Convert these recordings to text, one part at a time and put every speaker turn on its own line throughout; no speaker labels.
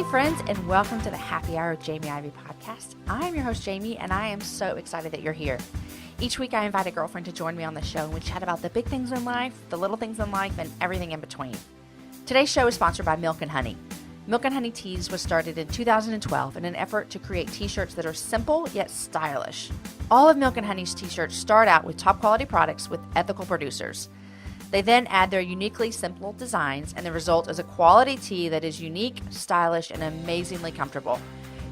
Hey friends, and welcome to the Happy Hour with Jamie Ivey podcast. I'm your host Jamie, and I am so excited that you're here. Each week I invite a girlfriend to join me on the show, and we chat about the big things in life, the little things in life, and everything in between. Today's show is sponsored by Milk and Honey. Milk and Honey Tees was started in 2012 in an effort to create t-shirts that are simple yet stylish. All of Milk and Honey's t-shirts start out with top quality products with ethical producers. They then add their uniquely simple designs, and the result is a quality tee that is unique, stylish, and amazingly comfortable.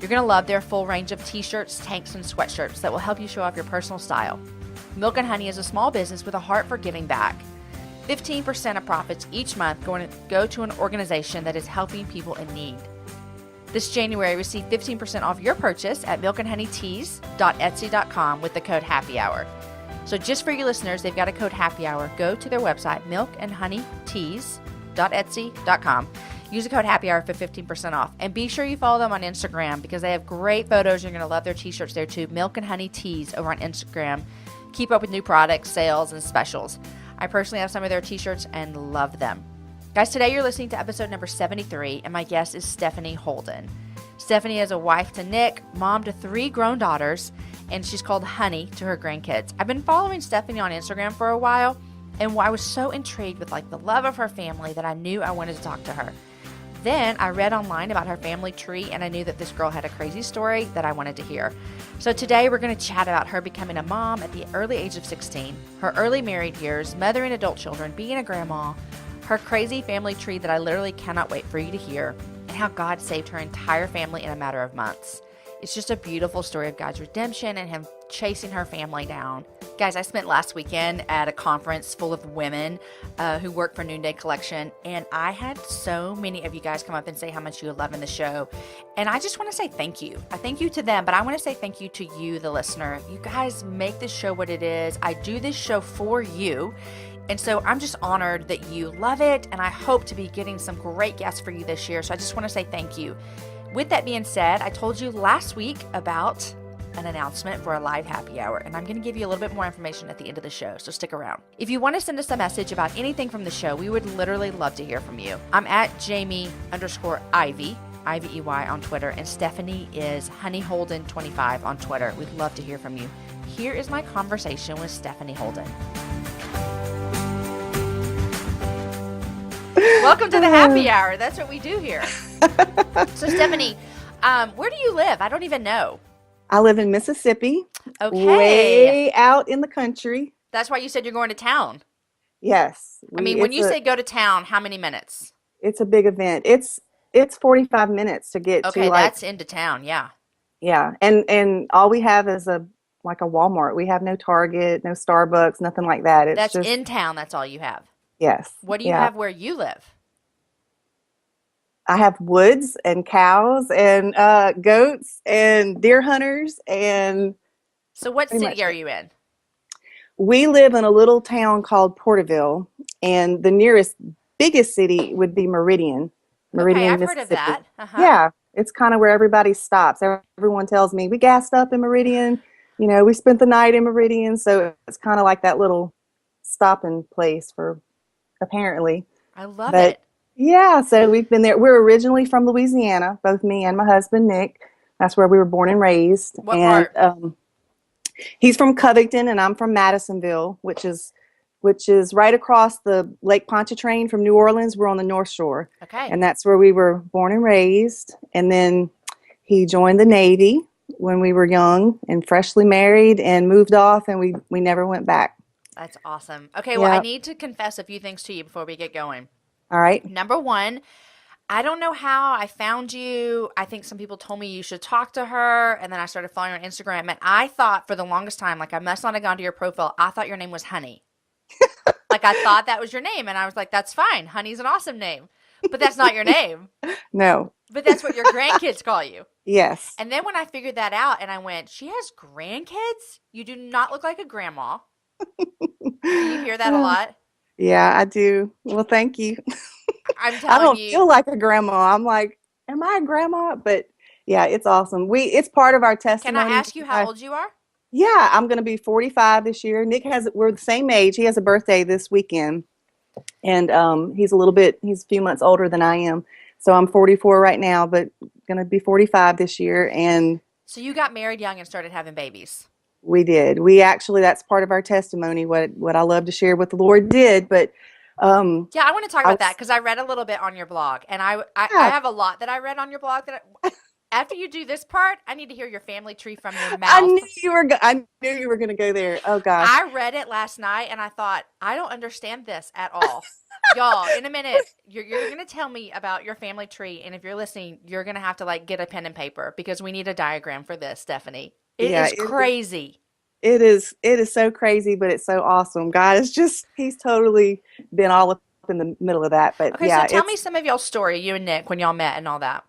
You're going to love their full range of t-shirts, tanks, and sweatshirts that will help you show off your personal style. Milk and Honey is a small business with a heart for giving back. 15% of profits each month go to an organization that is helping people in need. This January, receive 15% off your purchase at milkandhoneytees.etsy.com with the code HAPPYHOUR. So just for you listeners, they've got a code Happy Hour. Go to their website, milkandhoneytees.etsy.com. Use the code Happy Hour for 15% off. And be sure you follow them on Instagram because they have great photos. You're going to love their t-shirts there too. Milk and Honey Tees over on Instagram. Keep up with new products, sales, and specials. I personally have some of their t-shirts and love them. Guys, today you're listening to episode number 73, and my guest is Stephanie Holden. Stephanie is a wife to Nick, mom to 3 grown daughters, and she's called Honey to her grandkids. I've been following Stephanie on Instagram for a while, and I was so intrigued with the love of her family that I knew I wanted to talk to her. Then I read online about her family tree, and I knew that this girl had a crazy story that I wanted to hear. So today we're going to chat about her becoming a mom at the early age of 16, her early married years, mothering adult children, being a grandma, her crazy family tree that I literally cannot wait for you to hear, and how God saved her entire family in a matter of months. It's just a beautiful story of God's redemption and Him chasing her family down. Guys, I spent last weekend at a conference full of women who work for Noonday Collection, and I had so many of you guys come up and say how much you are loving the show. And I just want to say thank you. I thank you to them, but I want to say thank you to you, the listener. You guys make this show what it is. I do this show for you. And so I'm just honored that you love it, and I hope to be getting some great guests for you this year. So I just want to say thank you. With that being said, I told you last week about an announcement for a live happy hour, and I'm going to give you a little bit more information at the end of the show, so stick around. If you want to send us a message about anything from the show, we would literally love to hear from you. I'm at Jamie_Ivey, Ivey on Twitter, and Stephanie is honeyholden25 on Twitter. We'd love to hear from you. Here is my conversation with Stephanie Holden. Welcome to the happy hour. That's what we do here. So Stephanie, where do you live? I don't even know.
I live in Mississippi.
Okay.
Way out in the country.
That's why you said you're going to town.
Yes.
When you say go to town, how many minutes?
It's a big event. It's 45 minutes to get to.
Okay, that's into town, yeah.
Yeah. And all we have is a Walmart. We have no Target, no Starbucks, nothing like that. It's
that's
just
in town, that's all you have.
Yes.
What do you have where you live?
I have woods and cows and goats and deer hunters and.
So what city are you in?
We live in a little town called Porterville, and the biggest city would be Meridian.
Okay, I've heard of that. Uh-huh.
Yeah, it's kind of where everybody stops. Everyone tells me we gassed up in Meridian. We spent the night in Meridian, so it's kind of like that little stopping place for. Apparently.
I love it.
Yeah, so we've been there. We're originally from Louisiana, both me and my husband, Nick. That's where we were born and raised.
What part?
He's from Covington, and I'm from Madisonville, which is right across the Lake Pontchartrain from New Orleans. We're on the North Shore.
Okay.
And that's where we were born and raised. And then he joined the Navy when we were young and freshly married and moved off, and we never went back.
That's awesome. Okay, well, I need to confess a few things to you before we get going.
All right.
Number one, I don't know how I found you. I think some people told me you should talk to her, and then I started following her on Instagram, and I thought for the longest time, I must not have gone to your profile, I thought your name was Honey. I thought that was your name, and I was like, that's fine. Honey's an awesome name. But that's not your name.
No.
But that's what your grandkids call you.
Yes.
And then when I figured that out, and I went, she has grandkids? You do not look like a grandma. Do you hear that a lot?
Yeah, I do. Well, thank you.
I'm telling you.
I don't feel like a grandma. I'm like, am I a grandma? But yeah, it's awesome. It's part of our testimony.
Can I ask you how old you are?
Yeah, I'm going to be 45 this year. Nick we're the same age. He has a birthday this weekend. And he's a few months older than I am. So I'm 44 right now, but going to be 45 this year. And
So you got married young and started having babies.
we did. We actually, that's part of our testimony, what I love to share what the Lord did. But
Yeah, I want to talk
I
about that
was,
because I read a little bit on your blog, and I
yeah,
have a lot that I read on your blog after you do this part, I need to hear your family tree from your
I
mouth.
knew I knew you were going to go there. Oh gosh.
I read it last night and I thought, I don't understand this at all. Y'all, in a minute, you're going to tell me about your family tree. And if you're listening, you're going to have to like get a pen and paper because we need a diagram for this, Stephanie. It
Yeah,
is crazy.
it is so crazy, but it's so awesome. God is just, he's totally been all up in the middle of that. But
Okay, so
yeah,
tell me some of y'all's story, you and Nick, when y'all met and all that.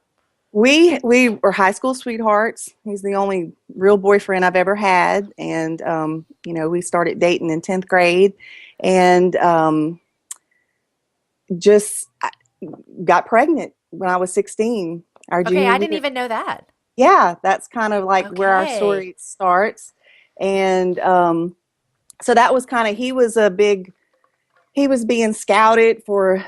we were high school sweethearts. He's the only real boyfriend I've ever had. And, we started dating in 10th grade and just got pregnant when I was 16, our
Okay,
junior
I didn't
year.
even know that.
Yeah, that's kind of like where our
Okay.
story starts. And so that was kind of, he was being scouted for,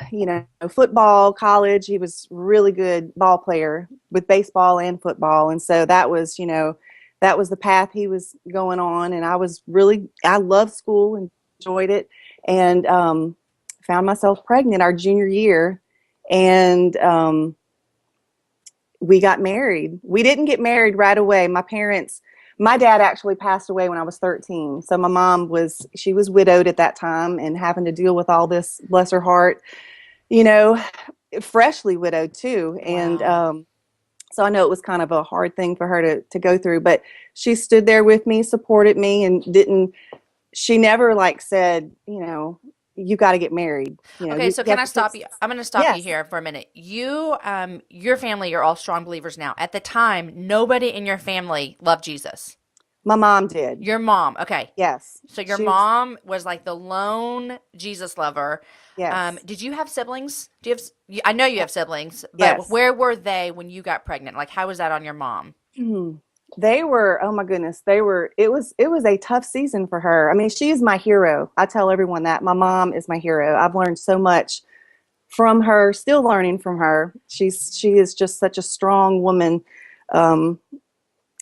football, college. He was really good ball player with baseball and football. And so that was the path he was going on. And I loved school, enjoyed it, and found myself pregnant our junior year. And we got married. We didn't get married right away. My dad actually passed away when I was 13. So my mom she was widowed at that time and having to deal with all this, bless her heart, you know, freshly widowed too. And
Wow.
so I know it was kind of a hard thing for her to go through, but she stood there with me, supported me, and she never like said, you got to get married.
Okay,
You
so can
have
I
to pick.
stop you? I'm going to stop you
Yes,
here for a minute. Your family are all strong believers now. At the time, nobody in your family loved Jesus.
my mom did.
Your mom, okay.
Yes,
So your mom was like the lone Jesus lover.
yes,
Did you have siblings? Do you have? I know you have siblings, but
yes.
where were they when you got pregnant? Like, how was that on your mom?
Mhm. They were, oh my goodness, it was a tough season for her. I mean, she is my hero. I tell everyone that. My mom is my hero. I've learned so much from her, still learning from her. She is just such a strong woman. Um,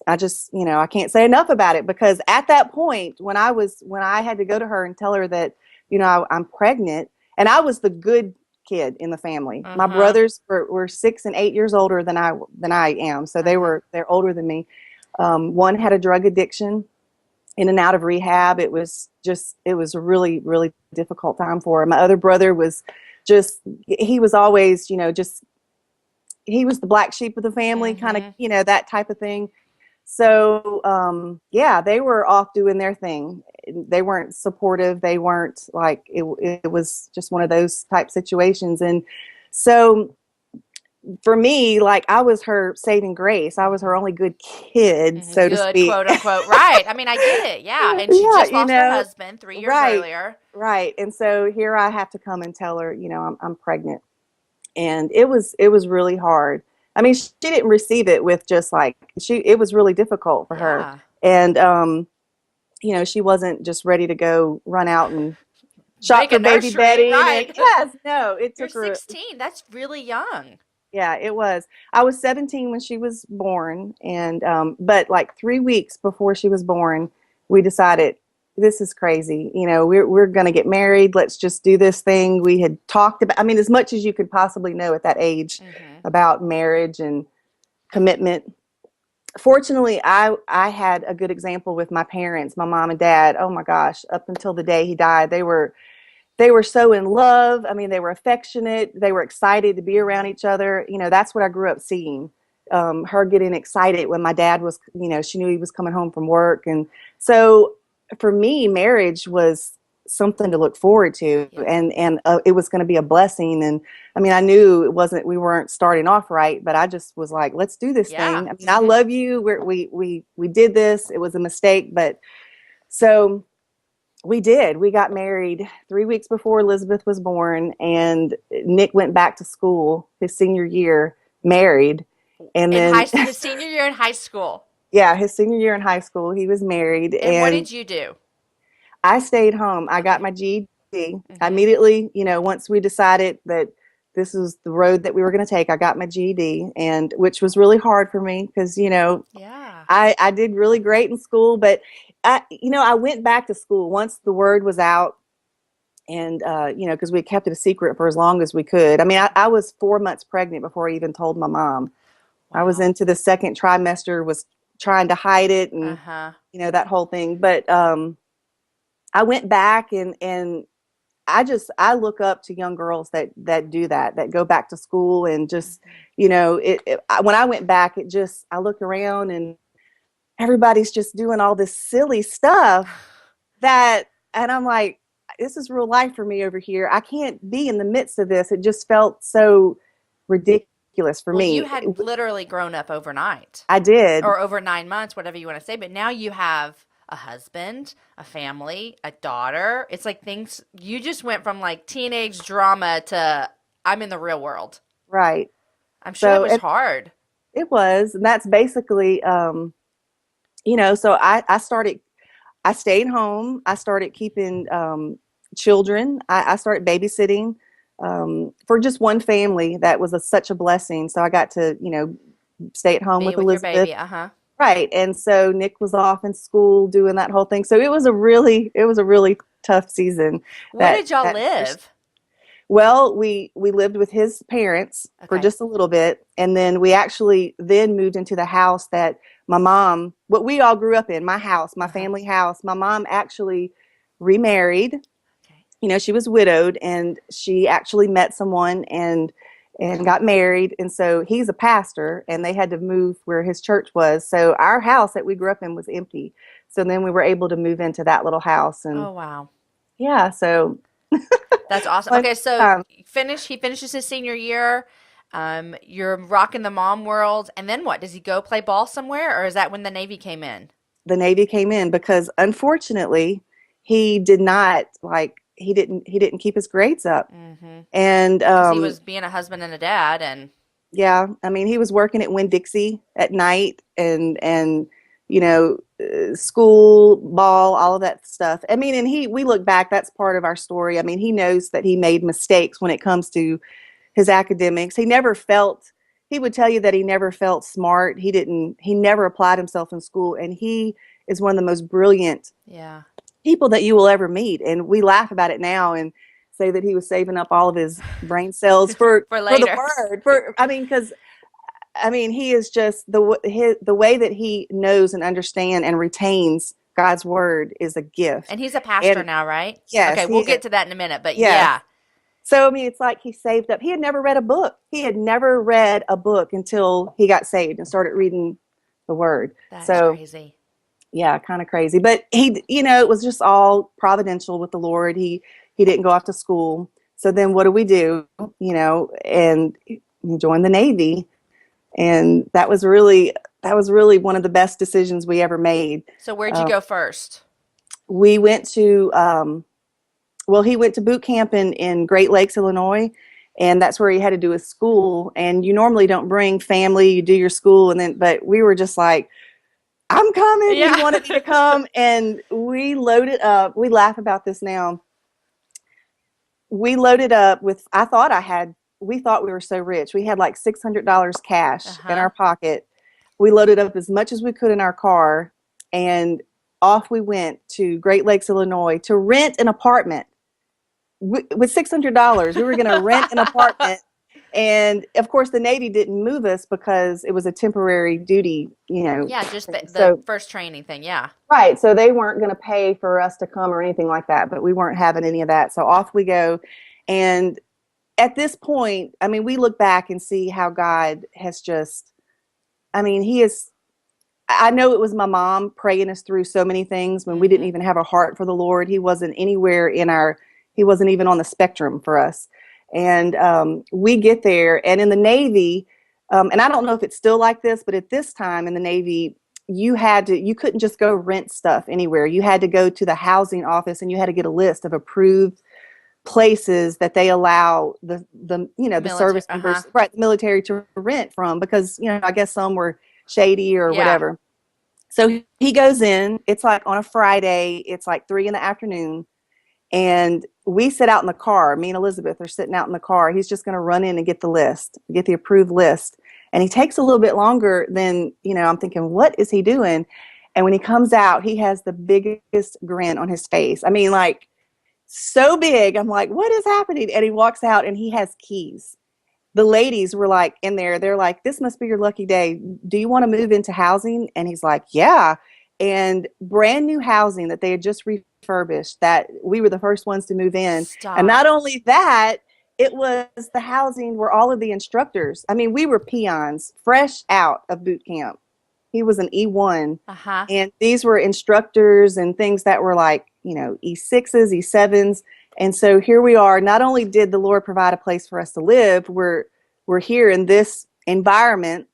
I just, I can't say enough about it because at that point when I had to go to her and tell her that, I'm pregnant, and I was the good kid in the family.
Uh
My
huh.
brothers were 6 and 8 years older than I am. So
Uh huh.
they're older than me. One had a drug addiction, in and out of rehab. It was a really, really difficult time for her. My other brother was he was always, just, he was the black sheep of the family, kind of,
Mm-hmm.
that type of thing. So, yeah, they were off doing their thing. They weren't supportive. They weren't like, it was just one of those type situations. And so, for me, like, I was her saving grace. I was her only good kid,
Mm-hmm.
so to
Good,
speak.
quote unquote. Right. I mean, I get it. Yeah. And she
Yeah,
just lost her husband 3 years
right,
earlier.
right. And so here I have to come and tell her, I'm pregnant, and it was really hard. I mean, she didn't receive it with just like it was really difficult for her,
Yeah.
and she wasn't just ready to go run out and shop
Make a
for baby
nursery.
bedding. And
Right.
yes, no, it
You're
took her.
16. That's really young.
Yeah, it was. I was 17 when she was born, and but like 3 weeks before she was born, we decided this is crazy. We're going to get married. Let's just do this thing. We had talked about. I mean, as much as you could possibly know at that age
Mm-hmm.
about marriage and commitment. Fortunately, I had a good example with my parents, my mom and dad. Oh my gosh, up until the day he died, they were so in love. I mean, they were affectionate. They were excited to be around
Mm-hmm.
each other. That's what I grew up seeing. Her getting excited when my dad was, she knew he was coming home from work. And so for me, marriage was something to look forward to.
Yeah.
And it was going to be a blessing. And I mean, I knew we weren't starting off right, but I just was like, let's do this
Yeah.
thing. I mean, I
Mm-hmm.
love you. We did this. It was a mistake, but so we did. We got married 3 weeks before Elizabeth was born, and Nick went back to school his senior year, married. And then,
His senior year in high school.
yeah, his senior year in high school, he was married.
And what
And
did you do?
I stayed home. I got
Okay.
my GED. I
Mm-hmm.
immediately, once we decided that this is the road that we were going to take. I got my GED, and which was really hard for me because,
Yeah.
I did really great in school, but I went back to school once the word was out, and because we kept it a secret for as long as we could. I mean, I was 4 months pregnant before I even told my mom. I was
Wow.
into the second trimester, was trying to hide it, and
Uh-huh.
that whole thing. But I went back, and I look up to young girls that do that go back to school, and just when I went back, I look around, and everybody's just doing all this silly stuff and I'm like, this is real life for me over here. I can't be in the midst of this. It just felt so ridiculous for
Well, you
me.
had literally grown up overnight
I did.
or over 9 months, whatever you want to say, but now you have a husband, a family, a daughter. It's like things, you just went from like teenage drama to I'm in the real world.
Right.
I'm sure that
So
was hard.
it was, and that's basically, so I stayed home. I started keeping children. I started babysitting for just one family that was such a blessing. So I got to, stay at home
Be
with
with your
Elizabeth.
baby. Uh-huh.
Right. And so Nick was off in school doing that whole thing. So it was a really tough season.
Where
That
did y'all
that first,
live?
well, we lived with his parents for
Okay.
just a little bit, and then we actually then moved into the house that my mom, what we all grew up in, my house, my
Uh-huh.
family house. My mom actually remarried.
Okay.
She was widowed, and she actually met someone and got married, and so he's a pastor, and they had to move where his church was. So our house that we grew up in was empty. So then we were able to move into that little house, and
Oh, wow.
yeah, so
That's awesome.
fun
Okay, so
time.
he finishes his senior year. You're rocking the mom world, and then what? Does he go play ball somewhere, or is that when the Navy came in?
The Navy came in because unfortunately he did not like he didn't keep his grades up.
Mm-hmm.
And
Because he was being a husband and a dad, and
yeah, I mean he was working at Winn-Dixie at night, and school, ball, all of that stuff. I mean, and we look back, that's part of our story. I mean, he knows that he made mistakes when it comes to his academics. He would tell you that he never felt smart. He never applied himself in school, and he is one of the most brilliant
yeah,
people that you will ever meet. And we laugh about it now and say that he was saving up all of his brain cells for
for
the
later.
word. Because he is just the way that he knows and understands and retains God's word is a gift.
And he's a pastor
And
now, right?
yes,
Okay,
he
we'll
is.
get to that in a minute, but
Yes.
yeah,
So, I mean, it's like he saved up. He had never read a book. He had never read a book until he got saved and started reading the word.
that is
So,
crazy.
yeah, kind of crazy. But it was just all providential with the Lord. He didn't go off to school. So then what do we do? And he joined the Navy. And that was really one of the best decisions we ever made.
So where'd you
Um,
go first?
we went to well, he went to boot camp in Great Lakes, Illinois, and that's where he had to do his school. And you normally don't bring family, you do your school, but we were just like, I'm coming. He
Yeah.
wanted me to come, and we loaded up. We laugh about this now. We loaded up with, we thought we were so rich. We had like $600 cash in
Uh-huh.
our pocket. We loaded up as much as we could in our car, and off we went to Great Lakes, Illinois to rent an apartment. With $600, we were going to rent an apartment. And of course, the Navy didn't move us because it was a temporary duty,
Yeah, just
thing.
the
So,
first training thing. Yeah.
right. So they weren't going to pay for us to come or anything like that, but we weren't having any of that. So off we go. And at this point, I mean, we look back and see how God has just, I mean, he is, I know it was my mom praying us through so many things when we didn't
Mm-hmm.
even have a heart for the Lord. He wasn't anywhere he wasn't even on the spectrum for us. And we get there, and in the Navy, and I don't know if it's still like this, but at this time in the Navy, you couldn't just go rent stuff anywhere. You had to go to the housing office, and you had to get a list of approved places that they allow the
Military.
service
Uh-huh.
members, right, the military to rent from, because I guess some were shady or
Yeah.
whatever. So he goes in. It's like on a Friday. It's like 3 in the afternoon, and we sit out in the car. Me and Elizabeth are sitting out in the car. He's just going to run in and get the list, get the approved list. And he takes a little bit longer than, I'm thinking, what is he doing? And when he comes out, he has the biggest grin on his face. I mean, like, so big. I'm like, what is happening? And he walks out and he has keys. The ladies were like in there. They're like, this must be your lucky day. Do you want to move into housing? And he's like, yeah. And brand new housing that they had just refurbished, that we were the first ones to move in.
Stop.
And not only that, it was the housing where all of the instructors, I mean, we were peons fresh out of boot camp. He was an E1.
Uh-huh.
And these were instructors and things that were like, E6s, E7s. And so here we are. Not only did the Lord provide a place for us to live, we're here in this environment.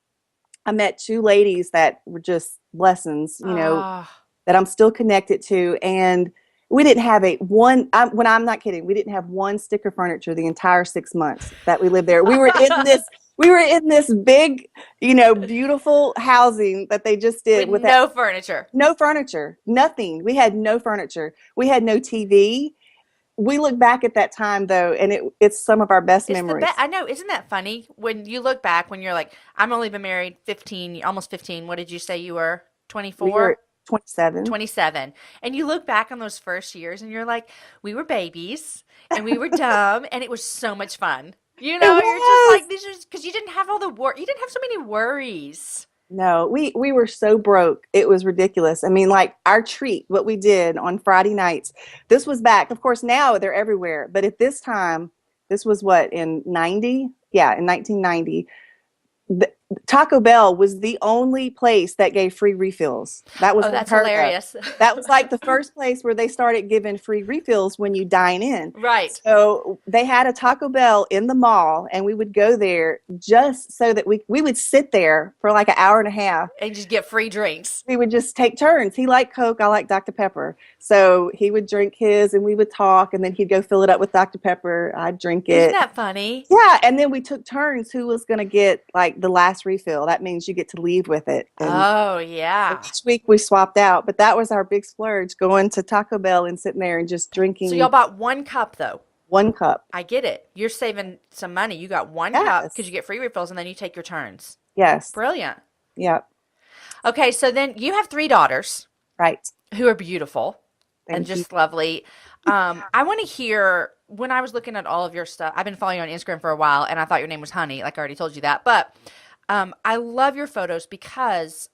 I met two ladies that were just blessings, that I'm still connected to. And we didn't have I'm not kidding, we didn't have one stick of furniture the entire 6 months that we lived there. We were in this big, beautiful housing that they just did
with no furniture.
No furniture, nothing. We had no furniture. We had no TV. We look back at that time though, and it's some of our best memories.
I know. Isn't that funny? When you look back, when you're like, I'm only been married 15, almost 15. What did you say you were? 24?
We were 27.
27. And you look back on those first years and you're like, we were babies and we were dumb and it was so much fun. You're just like, these are because you didn't have you didn't have so many worries.
No, we were so broke. It was ridiculous. I mean, like our treat, what we did on Friday nights, this was back, of course, now they're everywhere. But at this time, this was what, in 90? Yeah, in 1990. Taco Bell was the only place that gave free refills. That was
that's hilarious.
That was like the first place where they started giving free refills when you dine in.
Right.
So they had a Taco Bell in the mall, and we would go there just so that we would sit there for like an hour and a half
and just get free drinks.
We would just take turns. He liked Coke, I liked Dr. Pepper. So he would drink his, and we would talk, and then he'd go fill it up with Dr. Pepper. I'd drink it.
Isn't that funny?
Yeah, and then we took turns who was going to get like the last refill. That means you get to leave with it. And
yeah.
each week we swapped out, but that was our big splurge, going to Taco Bell and sitting there and just drinking.
So y'all bought one cup though?
One cup.
I get it. You're saving some money. You got one cup because you get free refills and then you take your turns.
Yes.
Brilliant.
Yep.
Okay, so then you have 3 daughters.
Right.
Who are beautiful and just lovely. I want to hear, when I was looking at all of your stuff, I've been following you on Instagram for a while, and I thought your name was Honey, like I already told you that. But I love your photos because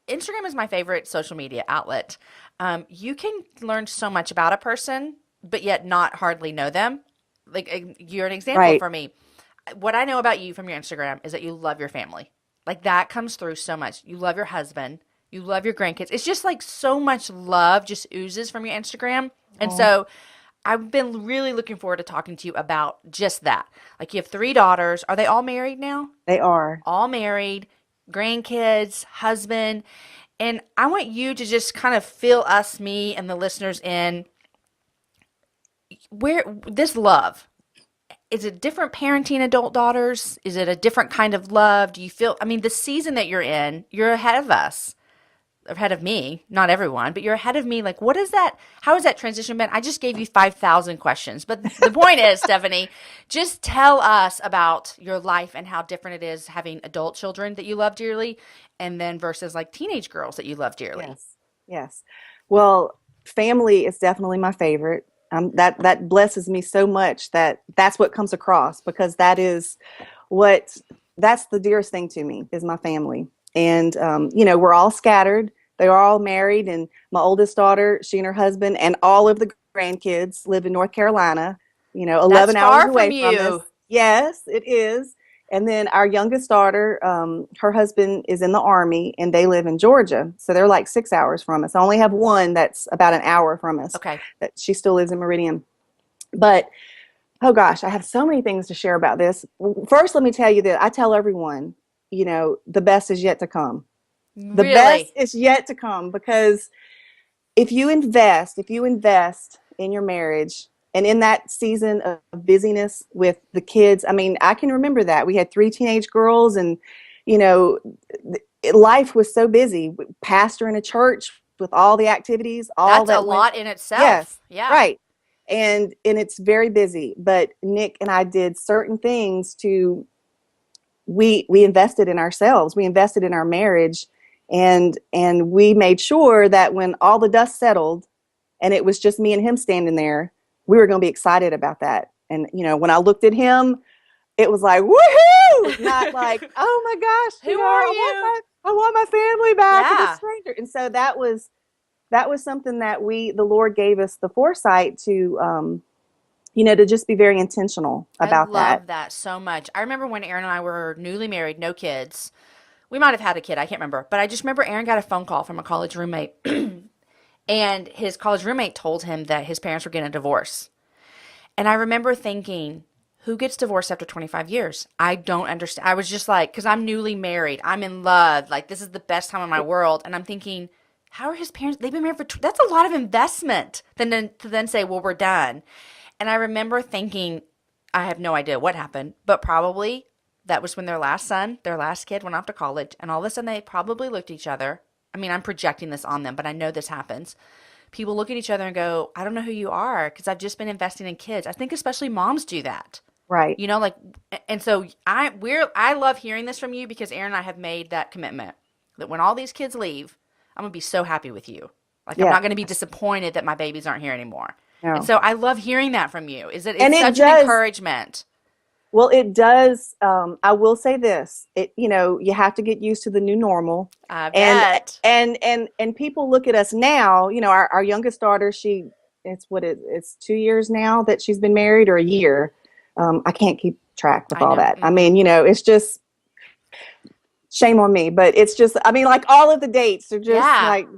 Instagram is my favorite social media outlet. You can learn so much about a person, but yet not hardly know them. Like, you're an example for me. What I know about you from your Instagram is that you love your family. Like, that comes through so much. You love your husband. You love your grandkids. It's just like so much love just oozes from your Instagram. And so I've been really looking forward to talking to you about just that. Like, you have 3 daughters. Are they all married now?
They are.
All married, grandkids, husband. And I want you to just kind of fill us, me, and the listeners in where this love. Is it different parenting adult daughters? Is it a different kind of love? Do you feel, I mean, the season that you're in, you're ahead of us. Ahead of me, not everyone, but you're ahead of me. Like, what is that? How has that transition been? I just gave you 5,000 questions, but the point is, Stephanie, just tell us about your life and how different it is having adult children that you love dearly, and then versus like teenage girls that you love dearly.
Yes. Well, family is definitely my favorite. That blesses me so much that's what comes across, because that's the dearest thing to me is my family. And, we're all scattered. They're all married. And my oldest daughter, she and her husband and all of the grandkids live in North Carolina, 11 hours away from us. Yes, it is. And then our youngest daughter, her husband is in the Army, and they live in Georgia. So they're like 6 hours from us. I only have one that's about an hour from us.
Okay.
That she still lives in Meridian. But, oh gosh, I have so many things to share about this. First, let me tell you that I tell everyone, the best is yet to come. The best is yet to come, because if you invest in your marriage and in that season of busyness with the kids, I mean, I can remember that. We had 3 teenage girls, and, life was so busy. Pastor in a church with all the activities.
That's a lot in itself.
Yes,
yeah.
Right. and it's very busy. But Nick and I did certain things to we invested in ourselves. We invested in our marriage, and we made sure that when all the dust settled and it was just me and him standing there, we were going to be excited about that. And when I looked at him, it was like, woohoo! Not like, oh my gosh,
Who are you?
I want my family back and
Yeah.
a stranger. And so that was something that the Lord gave us the foresight to to just be very intentional about
I
that.
love that so much. I remember when Aaron and I were newly married, no kids. We might have had a kid, I can't remember. But I just remember Aaron got a phone call from a college roommate, and his college roommate told him that his parents were getting a divorce. And I remember thinking, who gets divorced after 25 years? I don't understand. I was just like, because I'm newly married, I'm in love, like this is the best time of my world. And I'm thinking, how are his parents? They've been married for, that's a lot of investment to then say, well, we're done. And I remember thinking, I have no idea what happened, but probably that was when their last son, their last kid went off to college, and all of a sudden they probably looked at each other. I mean, I'm projecting this on them, but I know this happens. People look at each other and go, I don't know who you are because I've just been investing in kids. I think especially moms do that.
Right.
Like, and so I love hearing this from you because Aaron and I have made that commitment that when all these kids leave, I'm gonna be so happy with you. Like, I'm
Yeah.
not gonna be disappointed that my babies aren't here anymore.
No.
And so I love hearing that from you. It's
And
such an encouragement.
Well, it does. I will say this. You have to get used to the new normal.
I bet.
And people look at us now. Our youngest daughter, it's 2 years now that she's been married, or a year. I can't keep track with all that.
Mm-hmm.
I mean, it's just shame on me, but it's just, I mean, like all of the dates are just like,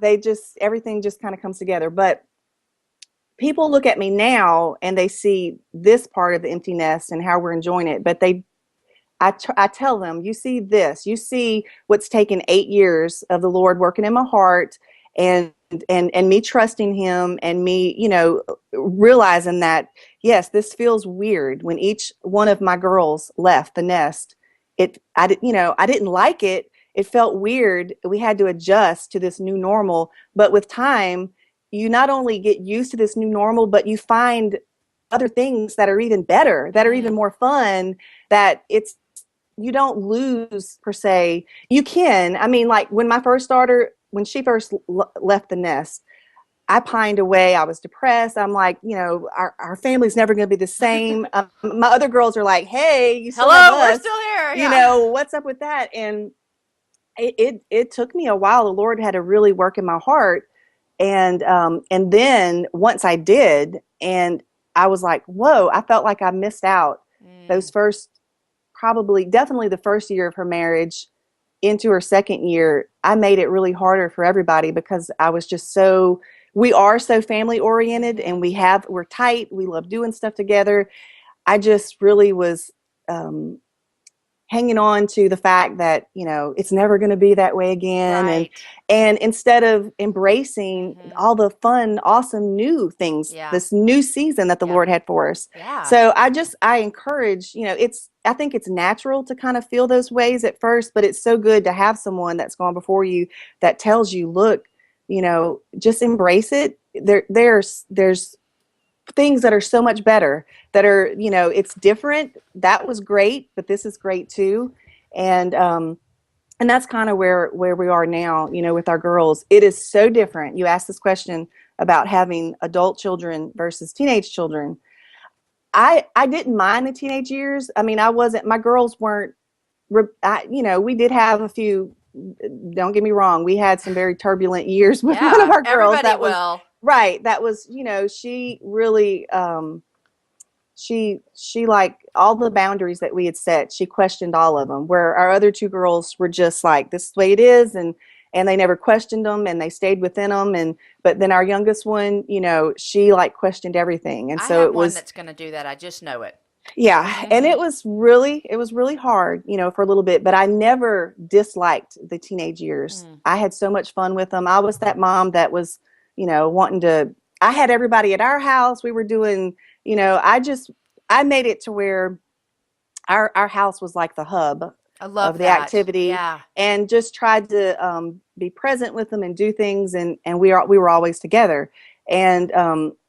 everything just kind of comes together. But people look at me now and they see this part of the empty nest and how we're enjoying it. But I tell them, you see what's taken 8 years of the Lord working in my heart, and me trusting him, and me, realizing that, yes, this feels weird. When each one of my girls left the nest, I didn't like it. It felt weird. We had to adjust to this new normal. But with time, you not only get used to this new normal, but you find other things that are even better, that are even more fun, that you don't lose per se. You can. I mean, like when she first left the nest, I pined away. I was depressed. I'm like, our family's never going to be the same. My other girls are like, hey, you still have us.
We're still here. Yeah.
What's up with that? And it took me a while. The Lord had to really work in my heart. And then once I did, and I was like, whoa, I felt like I missed out those first, definitely the first year of her marriage into her second year. I made it really harder for everybody because I was just we are so family oriented, and we're tight. We love doing stuff together. I just really was, hanging on to the fact that, it's never going to be that way again.
Right.
And instead of embracing all the fun, awesome new things, this new season that the Lord had for us.
Yeah.
So I encourage, I think it's natural to kind of feel those ways at first, but it's so good to have someone that's gone before you that tells you, look, just embrace it. There's things that are so much better, that are, it's different. That was great, but this is great too. And that's kind of where we are now, with our girls. It is so different. You asked this question about having adult children versus teenage children. I didn't mind the teenage years. I mean, my girls weren't, we did have a few, don't get me wrong, we had some very turbulent years with one of our girls.
Everybody will.
Right. That was, she really, she like all the boundaries that we had set, she questioned all of them, where our other two girls were just like, this is the way it is. And they never questioned them, and they stayed within them. But then our youngest one, she like questioned everything. And so
it was one that's going to do that. I just know it.
Yeah. And it was really hard, for a little bit, but I never disliked the teenage years. I had so much fun with them. I was that mom that was, I had everybody at our house. We were doing, I made it to where our house was like the hub of the activity, and just tried to be present with them and do things. And we were always together. And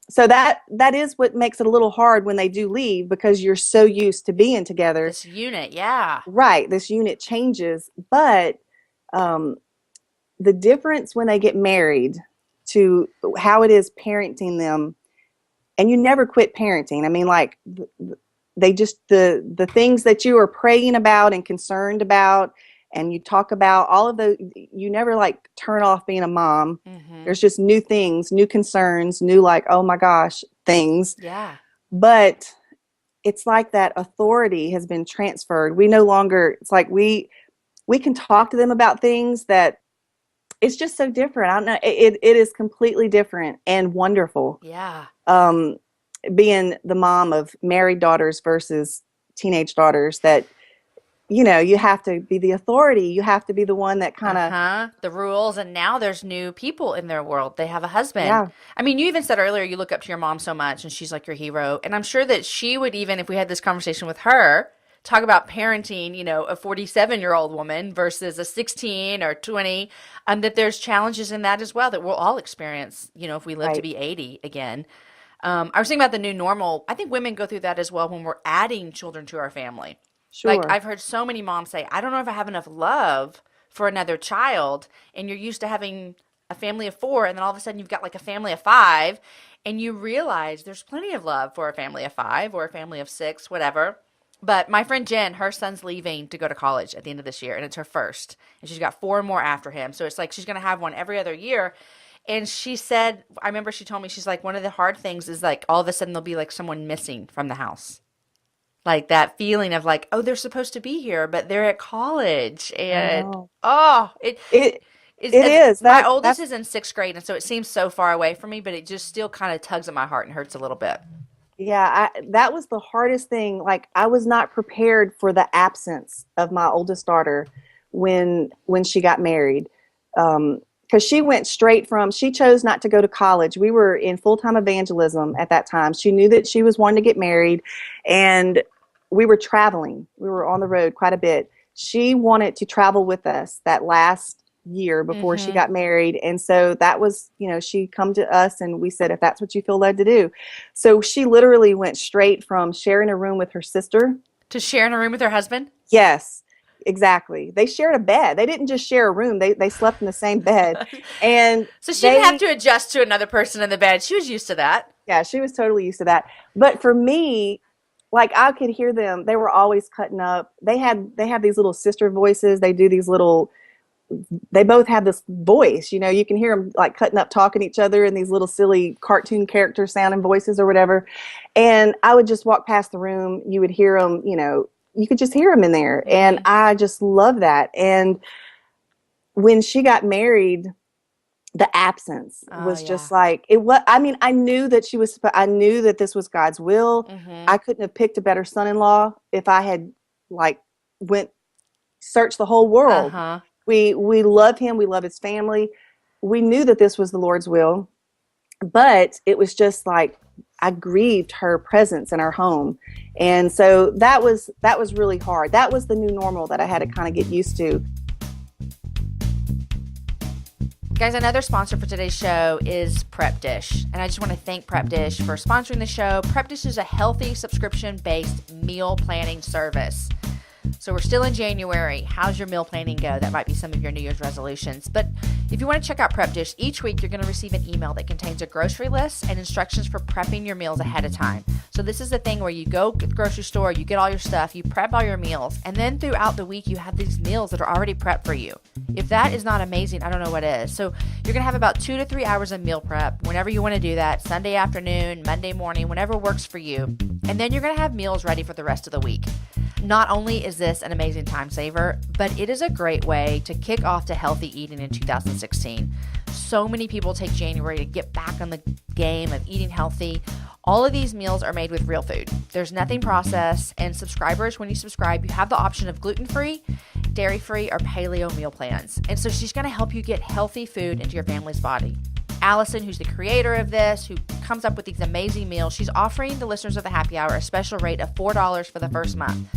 So that is what makes it a little hard when they do leave, because you're so used to being together.
This unit, yeah.
Right. This unit changes. But the difference when they get married to how it is parenting them, and you never quit parenting. I mean, like, they just, the things that you are praying about and concerned about, and you talk about all of those, you never like turn off being a mom. There's just new things, new concerns, new, like, oh my gosh, things.
Yeah.
But it's like that authority has been transferred. We no longer, it's like we can talk to them about things that, it's just so different. I don't know. It is completely different and wonderful.
Yeah.
Being the mom of married daughters versus teenage daughters, that, you know, you have to be the authority. You have to be the one that kind of
the rules. And now there's new people in their world. They have a husband.
Yeah.
I mean, you even said earlier you look up to your mom so much, and she's like your hero. And I'm sure that she would, even if we had this conversation with her, talk about parenting, you know, a 47-year-old woman versus a 16 or 20, that there's challenges in that as well that we'll all experience, you know, if we live to
Right.
be 80 again. I was thinking about the new normal. I think women go through that as well when we're adding children to our family. Like,
Sure.
I've heard so many moms say, I don't know if I have enough love for another child. And you're used to having a family of 4, and then all of a sudden you've got like a family of 5, and you realize there's plenty of love for a family of 5 or a family of 6, whatever. But my friend Jen, her son's leaving to go to college at the end of this year, and it's her first. And she's got 4 more after him. So it's like she's going to have one every other year. And she said, I remember she told me, she's like, one of the hard things is like all of a sudden there'll be like someone missing from the house. Like that feeling of like, oh, they're supposed to be here, but they're at college.
I
And
know.
oh,
It
is
it is
my
that
oldest
that's
is in 6th grade, and so it seems so far away from me, but it just still kind of tugs at my heart and hurts a little bit.
Yeah, that was the hardest thing. Like, I was not prepared for the absence of my oldest daughter when she got married. Because she went straight from, she chose not to go to college. We were in full-time evangelism at that time. She knew that she was wanting to get married, and we were traveling. We were on the road quite a bit. She wanted to travel with us that last year before she
Mm-hmm.
got married. And so that was, you know, she come to us and we said, if that's what you feel led to do. So she literally went straight from sharing a room with her sister.
To share in a room with her husband?
Yes, exactly. They shared a bed. They didn't just share a room. They slept in the same bed. And
So she didn't have
they,
to adjust to another person in the bed. She was used to that.
yeah, she was totally used to that. But for me, like, I could hear them. They were always cutting up. They have these little sister voices. They do these little, they both have this voice, you know, you can hear them like cutting up, talking to each other in these little silly cartoon character sounding voices or whatever. And I would just walk past the room. You would hear them, you know, you could just hear them in there. And I just love that. And when she got married, the absence
Oh,
was
yeah.
just like, it was, I mean, I knew that I knew that this was God's will.
Mm-hmm.
I couldn't have picked a better son-in-law if I had like went searched the whole world.
Uh-huh.
We love him. We love his family. We knew that this was the Lord's will, but it was just like, I grieved her presence in our home. And so that was really hard. That was the new normal that I had to kind of get used to.
Guys, another sponsor for today's show is Prep Dish. And I just want to thank Prep Dish for sponsoring the show. Prep Dish is a healthy subscription-based meal planning service. So we're still in January. How's your meal planning go? That might be some of your New Year's resolutions. But if you want to check out Prep Dish, each week you're going to receive an email that contains a grocery list and instructions for prepping your meals ahead of time. So this is the thing where you go to the grocery store, you get all your stuff, you prep all your meals, and then throughout the week you have these meals that are already prepped for you. If that is not amazing, I don't know what is. So you're going to have about 2 to 3 hours of meal prep whenever you want to do that, Sunday afternoon, Monday morning, whenever works for you. And then you're going to have meals ready for the rest of the week. Not only is this an amazing time saver, but it is a great way to kick off to healthy eating in 2016. So many people take January to get back on the game of eating healthy. All of these meals are made with real food. There's nothing processed, and subscribers, when you subscribe, you have the option of gluten-free, dairy-free, or paleo meal plans. And so she's going to help you get healthy food into your family's body. Allison, who's the creator of this, who comes up with these amazing meals, she's offering the listeners of the Happy Hour a special rate of $4 for the first month.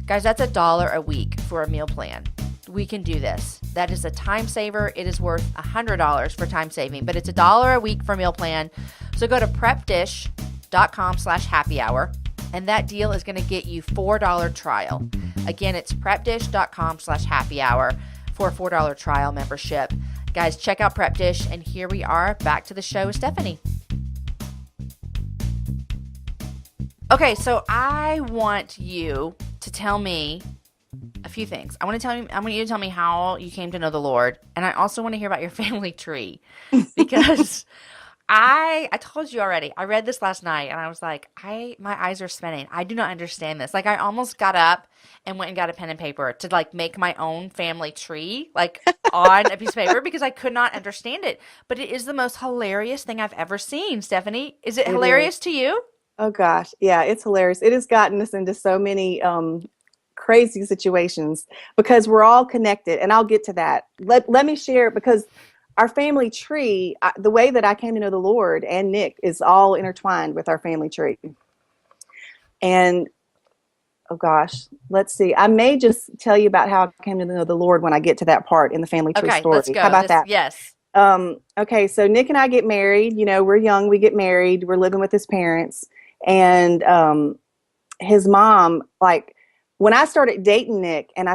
Guys, that's $1 a week for a meal plan. we can do this. That is a time saver. It is worth $100 for time saving, but it's $1 a week for meal plan. So go to prepdish.com/happy hour, and that deal is going to get you $4 trial. Again, it's prepdish.com/happy hour for a $4 trial membership. Guys, check out Prep Dish, and here we are back to the show with Stephanie. Okay, so I want you to tell me a few things. I want you to tell me how you came to know the Lord, and I also want to hear about your family tree, because I told you already. I read this last night, and I was like, my eyes are spinning. I do not understand this. Like, I almost got up and went and got a pen and paper to like make my own family tree, like on a piece of paper, because I could not understand it. But it is the most hilarious thing I've ever seen. Stephanie, is it hilarious to you?
Oh gosh, yeah, it's hilarious. It has gotten us into so many crazy situations because we're all connected, and I'll get to that. Let me share, because our family tree, the way that I came to know the Lord and Nick is all intertwined with our family tree. And oh gosh, let's see. I may just tell you about how I came to know the Lord when I get to that part in the family tree story.
Let's go.
How about that?
Yes.
Okay, so Nick and I get married. You know, we're young, we get married, we're living with his parents. And his mom, like, when I started dating Nick and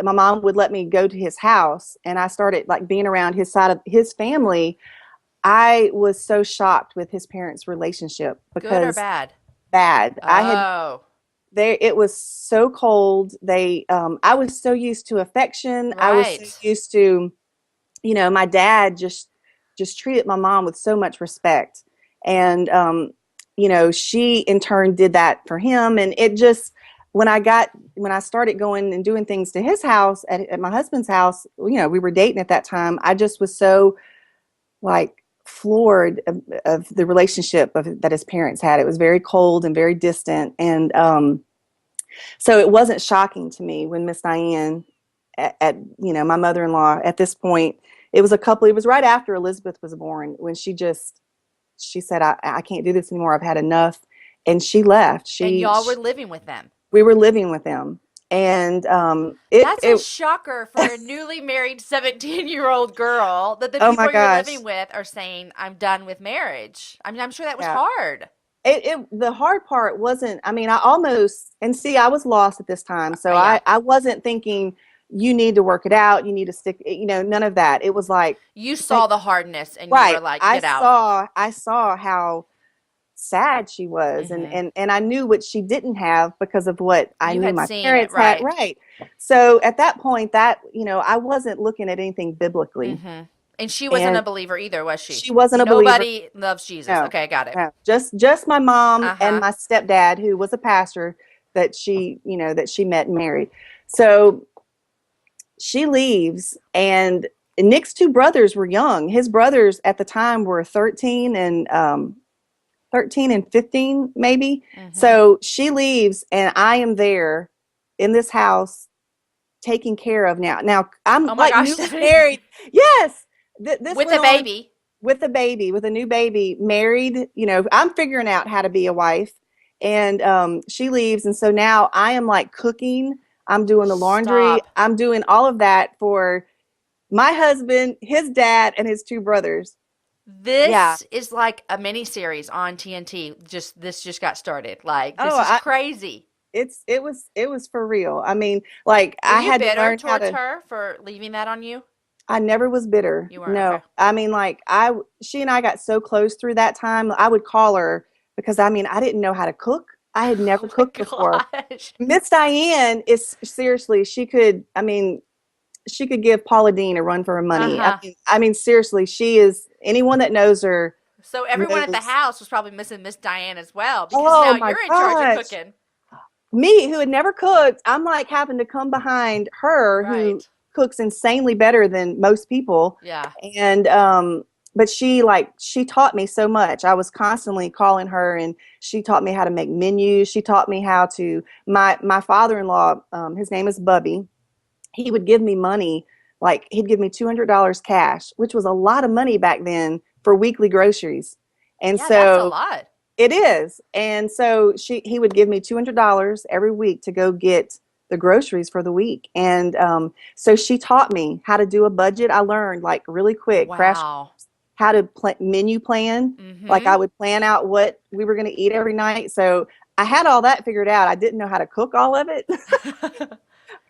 my mom would let me go to his house, and I started like being around his side of his family, I was so shocked with his parents' relationship. Because
good or bad?
Bad.
Oh.
It was so cold. I was so used to affection.
Right.
I was so used to, my dad just treated my mom with so much respect. And, she in turn did that for him. And it just, when I started going and doing things to his house, at my husband's house, we were dating at that time. I just was so like floored of the relationship that his parents had. It was very cold and very distant. And so it wasn't shocking to me when Miss Diane at my mother-in-law at this point, it was right after Elizabeth was born, when she said, I can't do this anymore. I've had enough. And she left.
And y'all were living with them.
We were living with them. And
that's a shocker for a newly married 17-year-old girl, that the people you're living with are saying, I'm done with marriage. I mean, I'm sure that was hard.
The hard part wasn't, I was lost at this time. So I wasn't thinking, you need to work it out, you need to stick, none of that. It was like,
you saw the hardness, and you were like, get
out. I saw how sad she was, and I knew what she didn't have because of what I knew my parents had. Right. So at that point, that, I wasn't looking at anything biblically.
Mm-hmm. And she wasn't a believer either, was she?
She wasn't a believer.
Nobody loves Jesus. No, okay, got it.
No. Just my mom and my stepdad, who was a pastor that she met and married. So she leaves, and Nick's two brothers were young. His brothers at the time were 13 and 15 maybe. Mm-hmm. So she leaves, and I am there in this house taking care of now I'm married. Yes.
With a baby.
With a baby, with a new baby, married, I'm figuring out how to be a wife. And she leaves, and so now I am like cooking, I'm doing the laundry, I'm doing all of that for my husband, his dad, and his two brothers.
This is like a mini series on TNT. This just got started. Like, this is crazy.
It was for real. I mean, like, I had to learn how to.
Towards her for leaving that on you?
I never was bitter.
You weren't?
No.
Okay.
I mean, like, she and I got so close through that time. I would call her because, I didn't know how to cook. I had never cooked before. Miss Diane is seriously, she could give Paula Deen a run for her money. Seriously, she is, anyone that knows her.
So everyone at the house was probably missing Miss Diane as well, because now you're in charge of cooking.
Me, who had never cooked, I'm like having to come behind her, who cooks insanely better than most people.
Yeah.
And but she taught me so much. I was constantly calling her, and she taught me how to make menus. She taught me how to, my father-in-law, his name is Bubby. He would give me money, like he'd give me $200 cash, which was a lot of money back then for weekly groceries. And so
that's a lot.
It is. And so he would give me $200 every week to go get the groceries for the week. And so she taught me how to do a budget. I learned like really quick, crash
Wow.
how to menu plan. Like
Mm-hmm.
I would plan out what we were going to eat every night. So I had all that figured out. I didn't know how to cook all of it.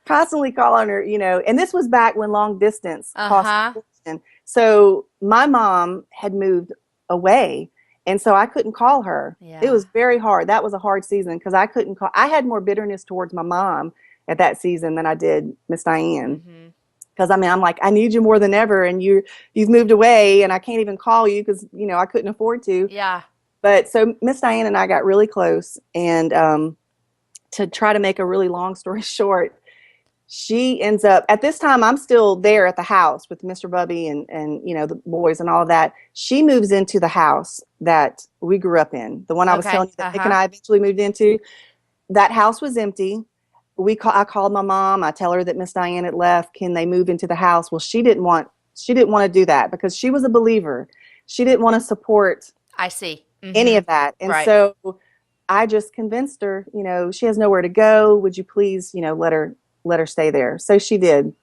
Constantly calling her, and this was back when long distance cost
Uh-huh.
a fortune. So my mom had moved away, and so I couldn't call her. It
Yeah.
was very hard. That was a hard season because I couldn't call. I had more bitterness towards my mom at that season than I did Miss Diane.
Mm-hmm.
Because I'm like, I need you more than ever, and you've moved away, and I can't even call you because I couldn't afford to.
Yeah.
But so Miss Diane and I got really close, and to try to make a really long story short, she ends up at this time I'm still there at the house with Mr. Bubby and the boys and all of that. She moves into the house that we grew up in, the one I was
Okay.
telling you that Nick and
Uh-huh.
I eventually moved into. That house was empty. I called my mom. I tell her that Miss Diane had left. Can they move into the house? Well, she didn't want to do that because she was a believer. She didn't want to support
I see.
any
Mm-hmm.
of that. And
Right.
so I just convinced her, she has nowhere to go. Would you please, let her stay there? So she did.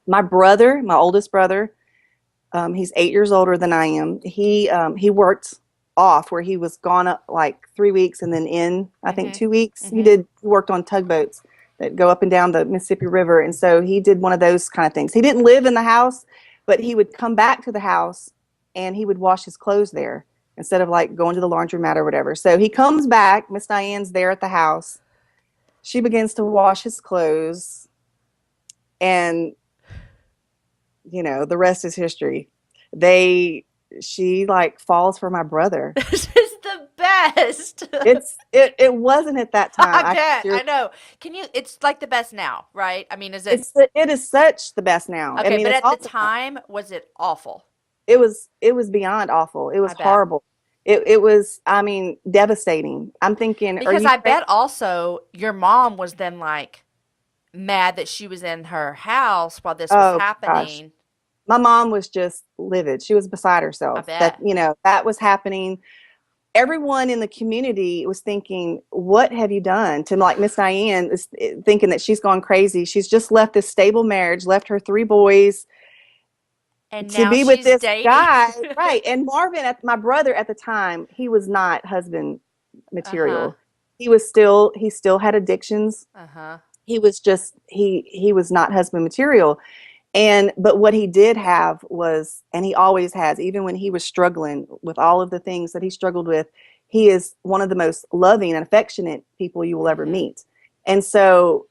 My brother, my oldest brother, he's 8 years older than I am. He worked off where he was gone up like 3 weeks and then in, I think,
Mm-hmm.
2 weeks. He
Mm-hmm.
worked on tugboats that go up and down the Mississippi River. And so he did one of those kind of things. He didn't live in the house, but he would come back to the house and he would wash his clothes there instead of like going to the laundromat or whatever. So he comes back. Miss Diane's there at the house. She begins to wash his clothes, and the rest is history. She like falls for my brother.
This is the best.
It wasn't at that time.
I bet. I know. It's like the best now, right? I mean, is it
It is such the best now. I
okay?
mean,
But
it's
at the
awesome now.
time, was it awful?
It was beyond awful. It was
I bet.
horrible. It was, I mean, devastating. I'm thinking, are
Because
you
I
crazy?
bet also your mom was then like mad that she was in her house while this was
Oh gosh.
happening.
My mom was just livid. She was beside
I
herself that,
bet.
that was happening. Everyone in the community was thinking, what have you done to, like, Miss Diane is thinking that she's gone crazy. She's just left this stable marriage, left her 3 boys
And
to
now
be with
she's
this
dating.
guy. Right. And Marvin, my brother at the time, he was not husband
Uh-huh.
material. He still had addictions.
Uh-huh.
He was just, he was not husband material. But what he did have was, and he always has, even when he was struggling with all of the things that he struggled with, he is one of the most loving and affectionate people you will ever
Mm-hmm.
meet. And so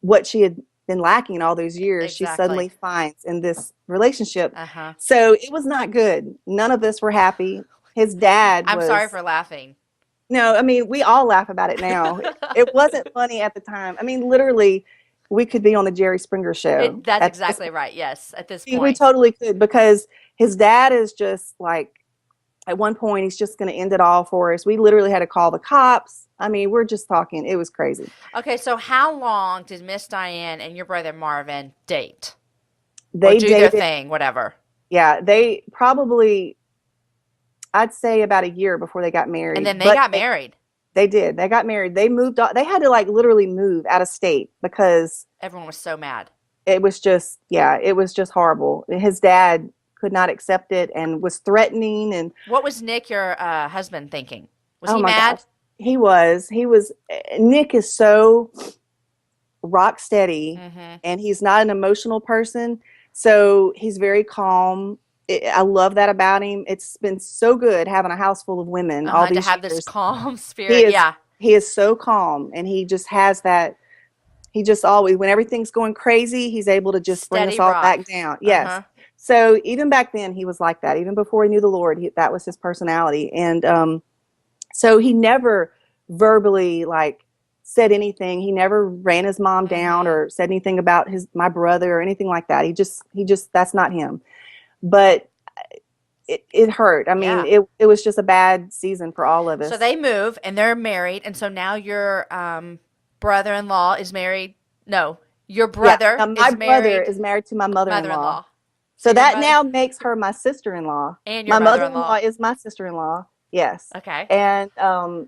what she had been lacking all those years, she
Exactly.
suddenly finds in this relationship.
Uh-huh.
So it was not good. None of us were happy. His dad
I'm sorry
was,
for laughing.
no, I mean, we all laugh about it now. It wasn't funny at the time. I mean, literally, we could be on the Jerry Springer show
That's
at this
exactly right. Yes, at this
we
point.
totally could, because his dad is just like, at one point, he's just going to end it all for us. We literally had to call the cops. I mean, we're just talking. It was crazy.
Okay, so how long did Miss Diane and your brother Marvin date or
They
do their
dated,
thing, whatever?
yeah, they probably, I'd say about a year before they got
And
married.
then they
But
got married.
they did. They got married. They moved on. They had to like literally move out of state because
Everyone was so mad.
it was just, yeah, it was just horrible. His dad could not accept it and was threatening. And
What was Nick, your husband, thinking? Was
oh
he
my gosh,
mad?
he was, Nick is so rock steady,
Mm-hmm.
and he's not an emotional person. So he's very calm. I love that about him. It's been so good having a house full of women all
Uh-huh. To
these
have this
years.
calm
He
spirit.
is
Yeah.
he is so calm, and he just has that. He just always, when everything's going crazy, he's able to just bring us
Steady
all
rock.
back down. Yes.
Uh-huh.
So even back then, he was like that. Even before he knew the Lord, that was his personality. And so he never verbally like said anything. He never ran his mom down
Mm-hmm.
or said anything about my brother or anything like that. He just that's not him. But it hurt. I mean,
Yeah.
it was just a bad season for all of
So
us.
they move and they're married, and so now your brother-in-law is married. No, your
Yeah. Now
brother
my
is
brother
married
is married to my mother-in-law.
mother-in-law. So
So
your
that
mother
now makes her my sister-in-law.
and your
My mother-in-law
mother-in-law.
is my sister-in-law. Yes.
Okay.
And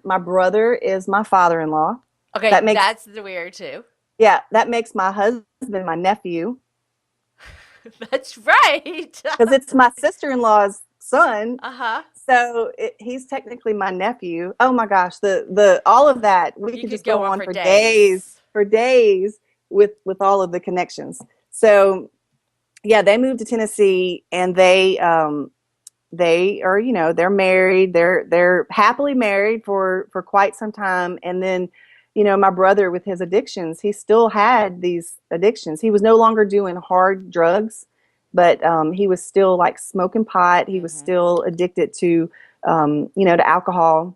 my brother is my father-in-law.
Okay,
That makes
that's the weird too.
Yeah, that makes my husband my nephew
That's right.
because it's my sister-in-law's son.
Uh-huh.
So he's technically my nephew. Oh my gosh, the all of that we
You
could
could
just
go
go
on
on
for
days,
days.
for days with all of the connections. So yeah, they moved to Tennessee, and they are, they're married. They're happily married for quite some time. And then, my brother with his addictions, he still had these addictions. He was no longer doing hard drugs, but he was still like smoking pot. He was
Mm-hmm.
still addicted to alcohol.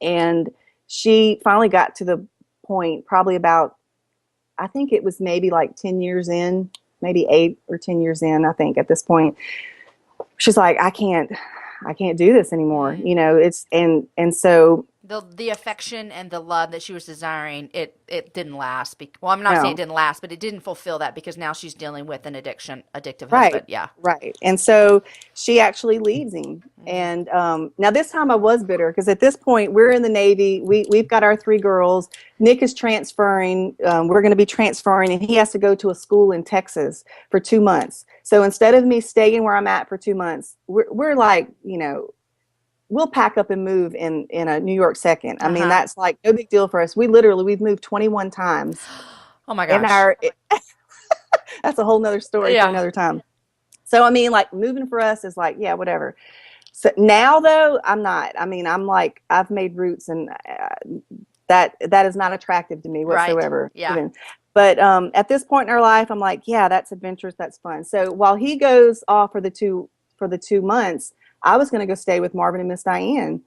And she finally got to the point, probably about, I think it was maybe like 10 years in, maybe 8 or 10 years in, I think at this point. She's like, I can't do this anymore.
Mm.
It's, and so
The affection and the love that she was desiring, it didn't last. Well, I'm not saying it
no.
didn't last, but it didn't fulfill that because now she's dealing with an addictive
Right,
husband. Yeah.
right. And so she actually leaves him.
Mm.
And now this time I was bitter because at this point we're in the Navy. We've got our 3 girls. Nick is transferring. We're going to be transferring, and he has to go to a school in Texas for 2 months. So instead of me staying where I'm at for 2 months, we're like, we'll pack up and move in a New York second. I mean,
Uh-huh.
that's like no big deal for us. We've moved 21 times
Oh my
in
gosh.
our. That's a whole nother story for
Yeah.
another time. So I mean, like moving for us is like, yeah, whatever. So now though, I'm not. I mean, I'm like, I've made roots, and that is not attractive to me
Right.
whatsoever.
Yeah.
Even, but at this point in our life, I'm like, yeah, that's adventurous, that's fun. So while he goes off for the 2 months, I was going to go stay with Marvin and Miss Diane.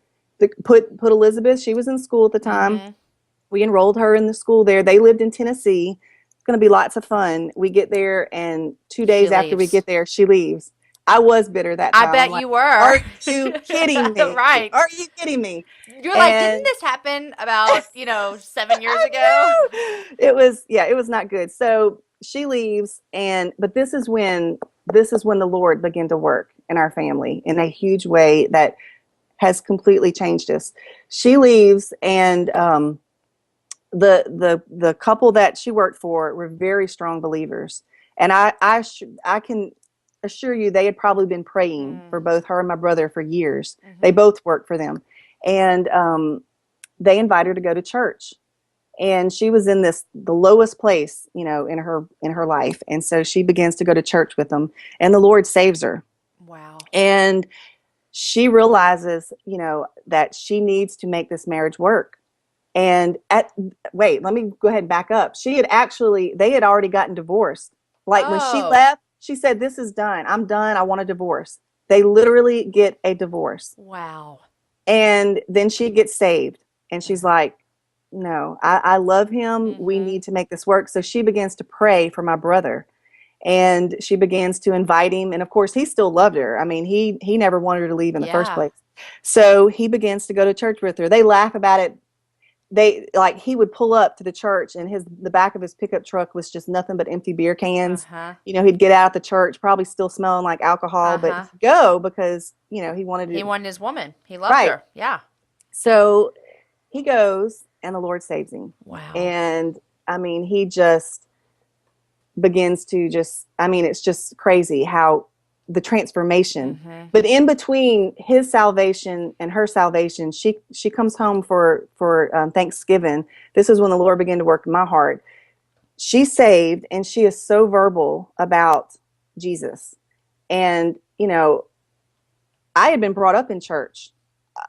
Put Elizabeth. She was in school at the time.
Mm-hmm.
We enrolled her in the school there. They lived in Tennessee. It's going to be lots of fun. We get there, and two
She
days after we
leaves.
get there, she leaves. I was bitter that
I
time. I'm
bet
like,
you were.
are you kidding me?
Right.
Are you kidding me?
You're like, didn't
And
this happen about, 7 years
I
ago?
know it was not good. So she leaves, but this is when the Lord began to work in our family in a huge way that has completely changed us. She leaves, and the couple that she worked for were very strong believers, and I can assure you they had probably been praying
Mm.
for both her and my brother for years. They
Mm-hmm.
both worked for them, and they invited her to go to church. And she was in the lowest place, in her life, and so she begins to go to church with them, and the Lord saves her.
Wow.
And she realizes, that she needs to make this marriage work. And wait, let me go ahead and back up. They had already gotten divorced. Like when she
Oh,
left, she said, "This is done. I'm done. I want a divorce." They literally get a divorce.
wow.
And then she gets saved. And she's
Mm-hmm.
like, "No, I love him. We
Mm-hmm.
need to make this work." So she begins to pray for my brother, and she begins to invite him. And of course, he still loved her. I mean, he never wanted her to leave in the first
Yeah.
place. So he begins to go to church with her. They laugh about it. He would pull up to the church, and the back of his pickup truck was just nothing but empty beer cans.
Uh-huh.
He'd get out of the church probably still smelling like alcohol, but
Uh-huh.
he'd go because he wanted
He
to.
wanted his woman. He loved
Right.
her. Yeah.
So he goes, and the Lord saves him.
Wow.
And I mean, he just begins to it's just crazy how the transformation.
Mm-hmm.
But in between his salvation and her salvation, she comes home for Thanksgiving. This is when the Lord began to work in my heart. She's saved, and she is so verbal about Jesus. And I had been brought up in church.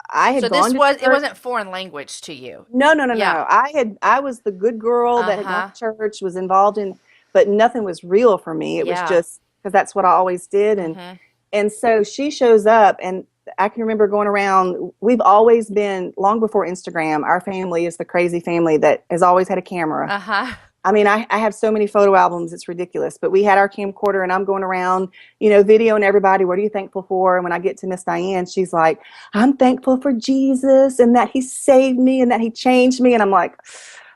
I had
So
gone to
it
church.
wasn't foreign language to you.
No, no, no,
Yeah.
no. I was the good girl that had gone
Uh-huh.
to church, was involved in, but nothing was real for me. It was
Yeah.
just because that's what I always did. And
Mm-hmm.
and so she shows up, and I can remember going around. We've always been, long before Instagram, our family is the crazy family that has always had a camera.
Uh-huh.
I mean, I have so many photo albums, it's ridiculous. But we had our camcorder, and I'm going around, videoing everybody. What are you thankful for? And when I get to Miss Diane, she's like, "I'm thankful for Jesus and that he saved me and that he changed me." And I'm like,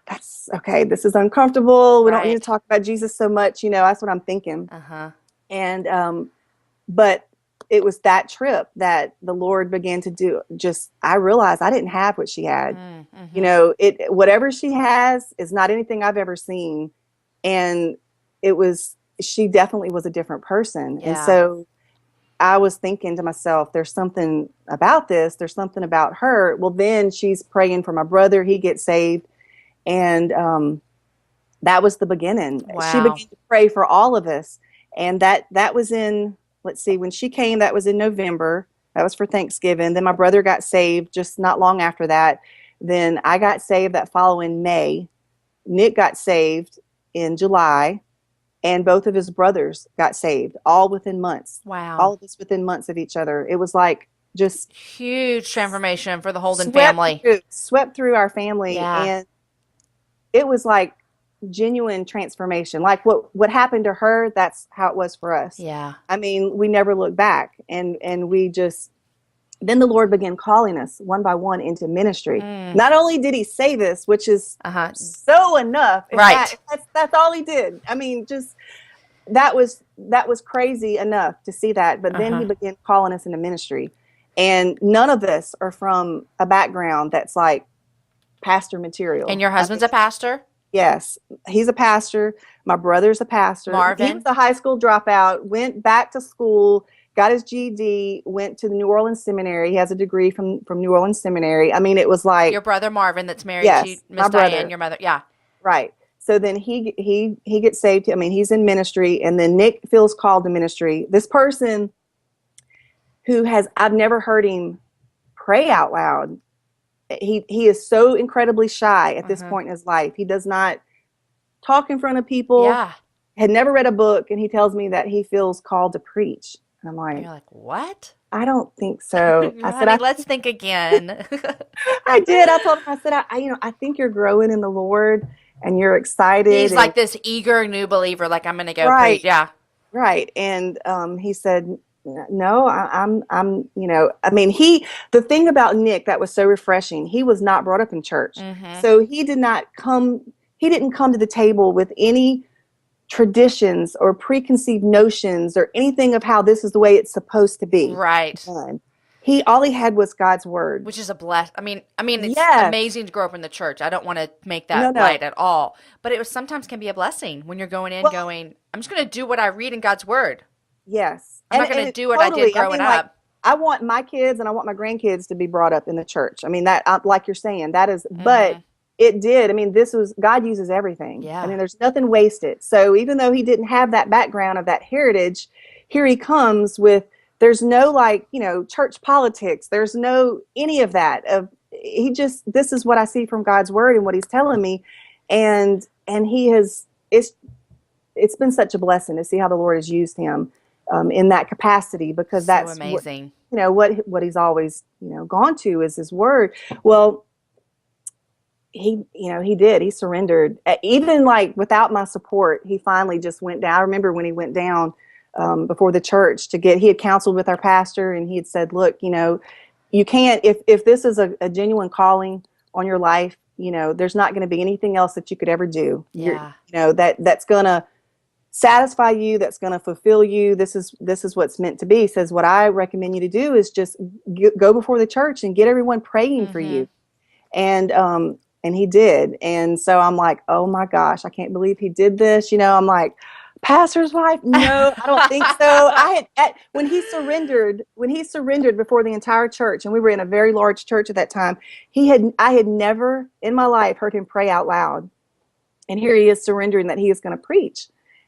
that's okay. This is uncomfortable. We don't need to
Right.
talk about Jesus so much. That's what I'm thinking.
Uh-huh.
And, but it was that trip that the Lord began to do. Just, I realized I didn't have what she had. You know, whatever she has is not anything I've ever seen. And she definitely was a different person. And
Yeah.
so I was thinking to myself, there's something about this. There's something about her. Well, then she's praying for my brother. He gets saved. And that was the beginning. She
Wow.
began to pray for all of us. And that was in, let's see, when she came, that was in November. That was for Thanksgiving. Then my brother got saved just not long after that. Then I got saved that following May. Nick got saved in July. And both of his brothers got saved, all within months.
Wow.
All of us within months of each other. It was like just
Huge transformation for the Holden family.
swept through our family.
Yeah.
And it was like genuine transformation. Like what happened to her, that's how it was for us.
Yeah.
I mean, we never looked back. And we just, then the Lord began calling us one by one into ministry. Not only did he save us, which is so enough.
Right.
That's all he did. I mean, just that was crazy enough to see that. But then he began calling us into ministry. And none of us are from a background that's like pastor material.
And your husband's a pastor?
Yes, he's a pastor. My brother's a pastor.
Marvin?
He was a high school dropout, went back to school, got his GED, went to the New Orleans Seminary. He has a degree from New Orleans Seminary. I mean, it was like
your brother Marvin that's married
yes,
to
my
Miss
brother.
Diane, your mother. Yeah.
Right. So then he gets saved. I mean, he's in ministry, and then Nick feels called to ministry. This person I've never heard him pray out loud. He is so incredibly shy at this point in his life. He does not talk in front of people.
Yeah.
Had never read a book, and he tells me that he feels called to preach. And I'm like,
you're like, what?
I don't think so. I said,
Honey, let's think again.
I did. I told him, I said, I think you're growing in the Lord, and you're excited.
He's like this eager new believer. Like, I'm going to go
right,
preach. Yeah.
Right. And he said, no, I'm, I mean, the thing about Nick that was so refreshing, he was not brought up in church. So he didn't come to the table with any traditions or preconceived notions or anything of how this is the way it's supposed to be.
Right.
All he had was God's word,
which is a bless. I mean, it's
yes.
amazing to grow up in the church. I don't want to make that light at all, but it sometimes can be a blessing when you're going in, I'm just going to do what I read in God's word.
Yes.
I'm not going to do what I did growing up.
Like, I want my kids and I want my grandkids to be brought up in the church. I mean, that, like you're saying, that is, but it did. I mean, God uses everything.
Yeah.
I mean, there's nothing wasted. So even though he didn't have that background of that heritage, here he comes with, there's no church politics. There's no, any of that this is what I see from God's word and what he's telling me. And it's been such a blessing to see how the Lord has used him in that capacity, because that's so
amazing.
What he's always, gone to is his word. Well, he surrendered, even like without my support. He finally just went down. I remember when he went down before the church he had counseled with our pastor, and he had said, look, you can't, if this is a genuine calling on your life, there's not going to be anything else that you could ever do.
Yeah.
That's going to satisfy you, that's going to fulfill you. This is what's meant to be. He says, what I recommend you to do is just go before the church and get everyone praying for you. And he did. And so I'm like, oh my gosh, I can't believe he did this. I'm like, pastor's wife? No, I don't think so. When he surrendered before the entire church, and we were in a very large church at that time, I had never in my life heard him pray out loud. And here he is surrendering that he is going to preach.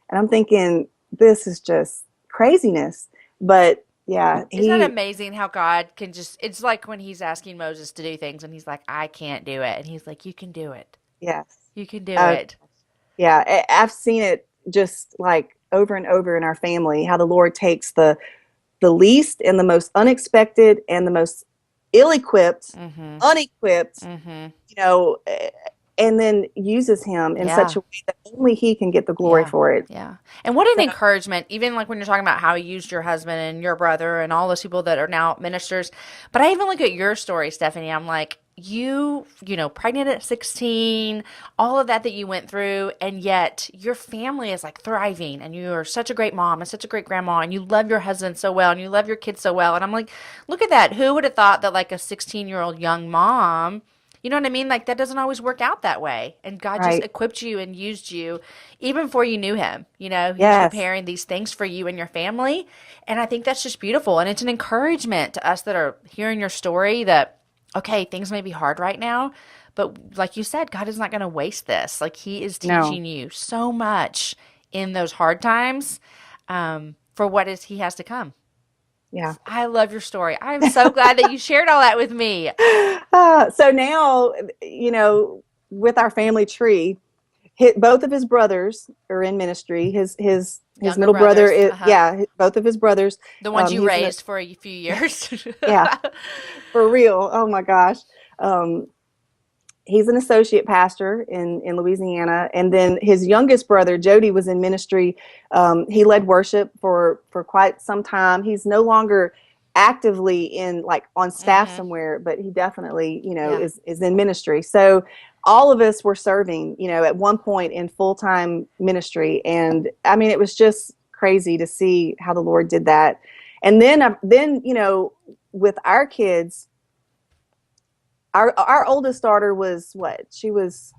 And I'm thinking, this is just craziness. But yeah.
Isn't that amazing how God can it's like when he's asking Moses to do things and he's like, I can't do it. And he's like, you can do it.
Yes.
You can do it.
Yeah. I've seen it just like over and over in our family, how the Lord takes the least and the most unexpected and the most ill-equipped, unequipped, and then uses him in such a way that only he can get the glory for it.
Yeah. And what an encouragement, even like when you're talking about how he used your husband and your brother and all those people that are now ministers. But I even look at your story, Stephanie. I'm like, pregnant at 16, all of that you went through, and yet your family is like thriving, and you are such a great mom and such a great grandma, and you love your husband so well, and you love your kids so well. And I'm like, look at that. Who would have thought that like a 16-year-old young mom, you know what I mean? Like that doesn't always work out that way. And God just
Right.
equipped you and used you even before you knew him. He was
Yes.
preparing these things for you and your family. And I think that's just beautiful. And it's an encouragement to us that are hearing your story that, okay, things may be hard right now, but like you said, God is not going to waste this. Like he is
No.
teaching you so much in those hard times, for what is he has to come.
Yeah.
I love your story. I'm so glad that you shared all that with me.
So now, with our family tree, both of his brothers are in ministry. His
Younger
middle brother
brothers.
is,
Uh-huh.
yeah, both of his brothers.
The ones you
He's in a,
raised for a few years.
yeah, for real. Oh my gosh. Um, he's an associate pastor in Louisiana, and then his youngest brother Jody was in ministry. He led worship for quite some time. He's no longer actively in like on staff
Hmm.
somewhere, but he definitely
Yeah.
is in ministry. So all of us were serving at one point in full-time ministry, and I mean it was just crazy to see how the Lord did that. And then with our kids, our oldest daughter was what? She was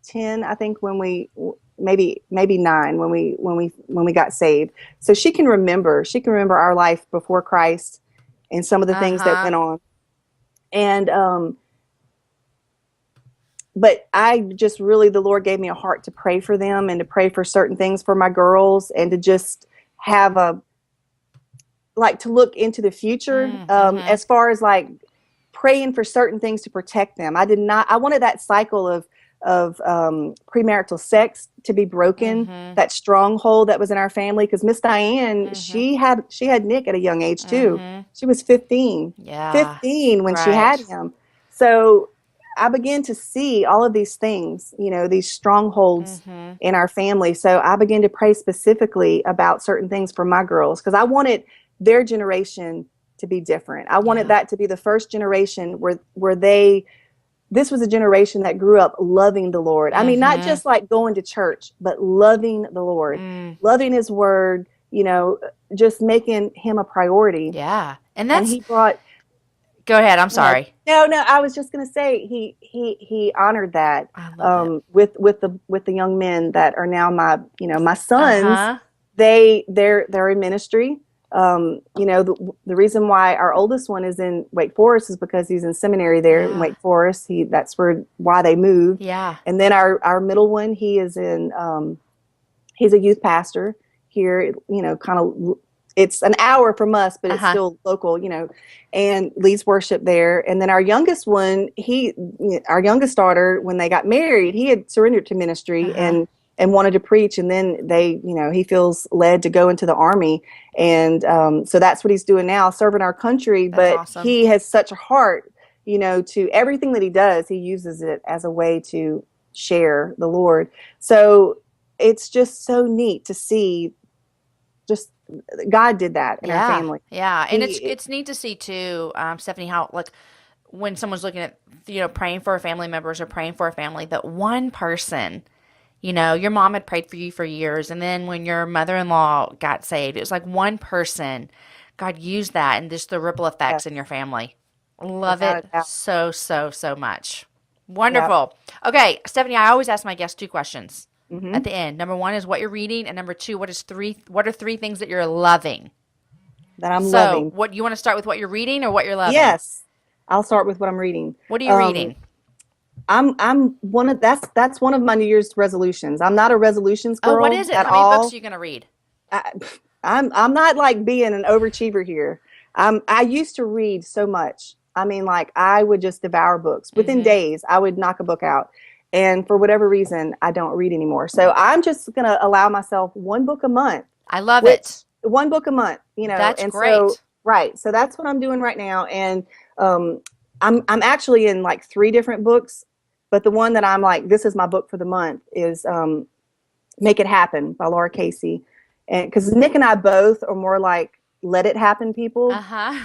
10, I think, when we maybe 9 when we got saved. So she can remember our life before Christ and some of the things that
Uh-huh.
went on. And but I just really, the Lord gave me a heart to pray for them and to pray for certain things for my girls, and to just have a like to look into the future,
Mm-hmm.
as far as like praying for certain things to protect them. I wanted that cycle of premarital sex to be broken,
Mm-hmm.
that stronghold that was in our family. Because Miss Diane,
Mm-hmm.
she had Nick at a young age too.
Mm-hmm.
She was 15,
Yeah.
15 when she had
Right.
him. So I began to see all of these things, these strongholds
Mm-hmm.
in our family. So I began to pray specifically about certain things for my girls, because I wanted their generation to be different. I wanted
Yeah.
that to be the first generation where this was a generation that grew up loving the Lord. I mean, not
Mm-hmm.
just like going to church, but loving the Lord,
Mm.
loving his word, just making him a priority.
Yeah. And
And
that's,
he brought,
go ahead. I'm
go ahead.
sorry.
No, I was just going to say he honored that,
I love it.
with the young men that are now my sons.
Uh-huh.
They're in ministry. The reason why our oldest one is in Wake Forest is because he's in seminary there in
Yeah.
Wake Forest. That's why they moved.
Yeah.
And then our middle one, he's a youth pastor here. Kind of, it's an hour from us, but it's
Uh-huh.
still local. And leads worship there. And then our youngest one, our youngest daughter, when they got married, he had surrendered to ministry
Uh-huh.
and wanted to preach. And then he feels led to go into the army. And so that's what he's doing now, serving our country.
That's
But
awesome.
he has such a heart, to everything that he does, he uses it as a way to share the Lord. So it's just so neat to see just God did that in our
Yeah.
family.
Yeah. And it's
He,
it's neat to see too, Stephanie, how like when someone's looking at, praying for a family members or praying for a family, that one person, your mom had prayed for you for years, and then when your mother-in-law got saved, it was like one person. God used that and just the ripple effects in
yes,
your family. Love
without
it
a doubt.
so, so, so much.
Yep.
Wonderful. Okay, Stephanie, I always ask my guests 2 questions
Hmm.
at the end. Number one is what you're reading, and number two, what are 3 things that you're loving?
That I'm
So,
loving.
what you want to start with what you're reading or what you're loving?
Yes. I'll start with what I'm reading.
What are you
Um,
reading?
I'm that's one of my New Year's resolutions. I'm not a resolutions
Oh, what
girl
is it?
at
How many books are
all.
you going to read?
I, I'm not like being an overachiever here. I used to read so much. I mean, like I would just devour books. Within
Mm-hmm.
days, I would knock a book out. And for whatever reason, I don't read anymore. So I'm just gonna allow myself one book a month,
I love
which
it.
one book a month,
That's
And so
great.
right, so that's what I'm doing right now. And um, I'm actually in like 3 different books, but the one that I'm like, this is my book for the month is Make It Happen by Laura Casey. And because Nick and I both are more like let it happen people.
Uh-huh.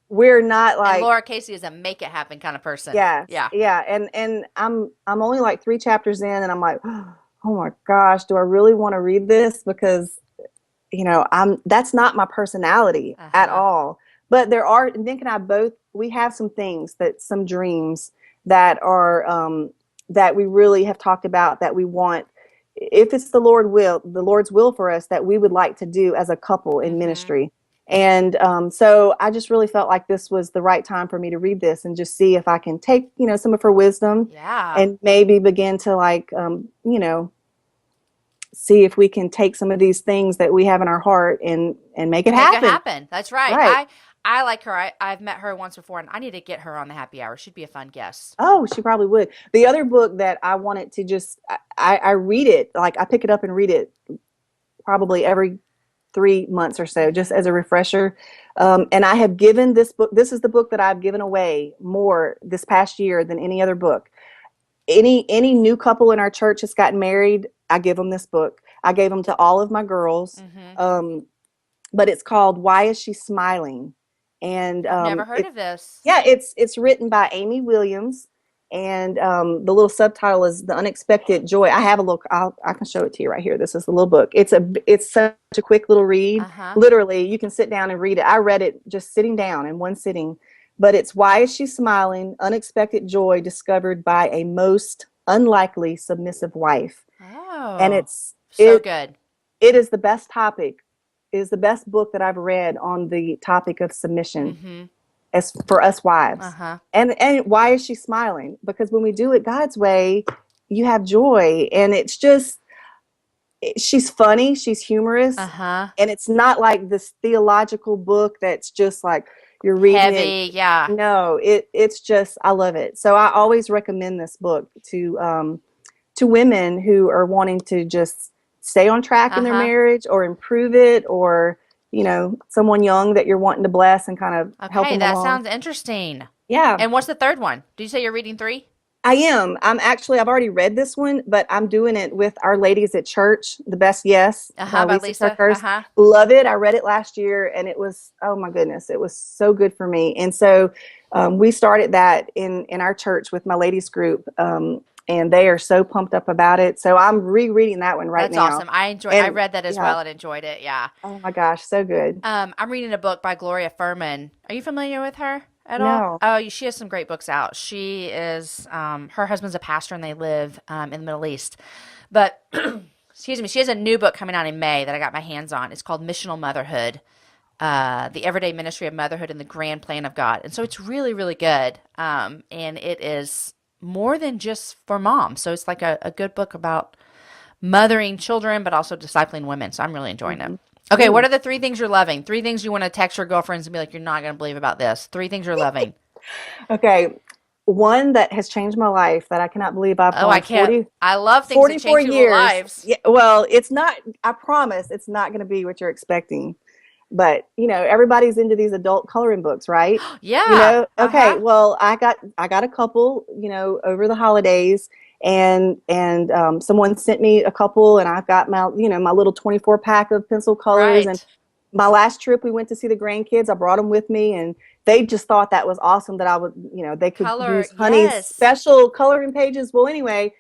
we're not
And
like,
Laura Casey is a make it happen kind of person.
yes,
Yeah.
yeah. And I'm only like 3 chapters in, and I'm like, oh my gosh, do I really want to read this? Because, that's not my personality at
Uh-huh.
all. But Nick and I both, we have some dreams that are, that we really have talked about, that we want, if it's the Lord's will for us, that we would like to do as a couple in
Mm-hmm.
ministry. And so I just really felt like this was the right time for me to read this and just see if I can take, some of her wisdom
Yeah.
and maybe begin to like, see if we can take some of these things that we have in our heart and make it
And make it
happen.
happen. That's right.
Right.
I like her. I've met her once before, and I need to get her on the happy hour. She'd be a fun guest.
Oh, she probably would. The other book that I wanted to just, I read it, like I pick it up and read it probably every 3 months or so, just
Mm-hmm.
as a refresher. And I have given this book, this is the book that I've given away more this past year than any other book. Any new couple in our church has gotten married, I give them this book. I gave them to all of my girls.
Mm-hmm.
But it's called Why Is She Smiling? And
I've never heard of this.
yeah, it's written by Amy Williams, and the little subtitle is The Unexpected Joy. I have a look. I can show it to you right here. This is the little book. It's such a quick little read.
Uh-huh.
Literally, you can sit down and read it. I read it just sitting down in one sitting. But it's Why Is She Smiling? Unexpected Joy Discovered by a Most Unlikely Submissive Wife. And
Oh, so good.
it is the best topic. It is the best book that I've read on the topic of submission
Mm-hmm.
as for us wives.
Uh-huh.
And why is she smiling? Because when we do it God's way, you have joy, and it's just, she's funny, she's humorous,
Uh-huh.
and it's not like this theological book that's just like you're reading it.
Heavy. Yeah.
No, it's just, I love it. So I always recommend this book to women who are wanting to just stay on track in their
Uh-huh.
marriage or improve it, or someone young that you're wanting to bless and kind of help
Okay,
them
that
along.
sounds interesting.
Yeah,
And what's the third one? Did you say you're reading three?
I am. I've already read this one, but I'm doing it with Our Ladies at Church, The Best Yes, by
Uh-huh, by
Lisa
Lisa.
Turkhurst.
Uh-huh.
Love it. I read it last year, and it was, oh my goodness, it was so good for me. And so we started that in our church with my ladies group, and they are so pumped up about it. So I'm rereading that one right
That's
now.
awesome. I
And
read that as
yeah,
well and enjoyed it. Yeah.
oh my gosh, so good.
I'm reading a book by Gloria Furman. Are you familiar with her at all?
No.
Oh, she has some great books out. She is, her husband's a pastor and they live in the Middle East. But, excuse me, she has a new book coming out in May that I got my hands on. It's called Missional Motherhood, the Everyday Ministry of Motherhood and the Grand Plan of God. And so it's really, really good. And it is more than just for moms. So it's like a good book about mothering children, but also discipling women. So I'm really enjoying it. Okay, what are the 3 things you're loving? 3 things you want to text your girlfriends and be like, you're not going to believe about this. 3 things you're loving.
Okay. One that has changed my life that I cannot believe I've
Oh, I
gone
can't.
40,
I love things that
44
change people's
years.
lives.
Yeah, well, it's not, I promise it's not going to be what you're expecting. But, everybody's into these adult coloring books, right?
Yeah.
Okay,
Uh-huh.
well, I got a couple, over the holidays, and someone sent me a couple, and I've got my little 24 pack of pencil colors. And
Right.
my last trip, we went to see the grandkids. I brought them with me, and they just thought that was awesome that I would, they could
Color.
use Honey's
Yes.
special coloring pages. Well, anyway,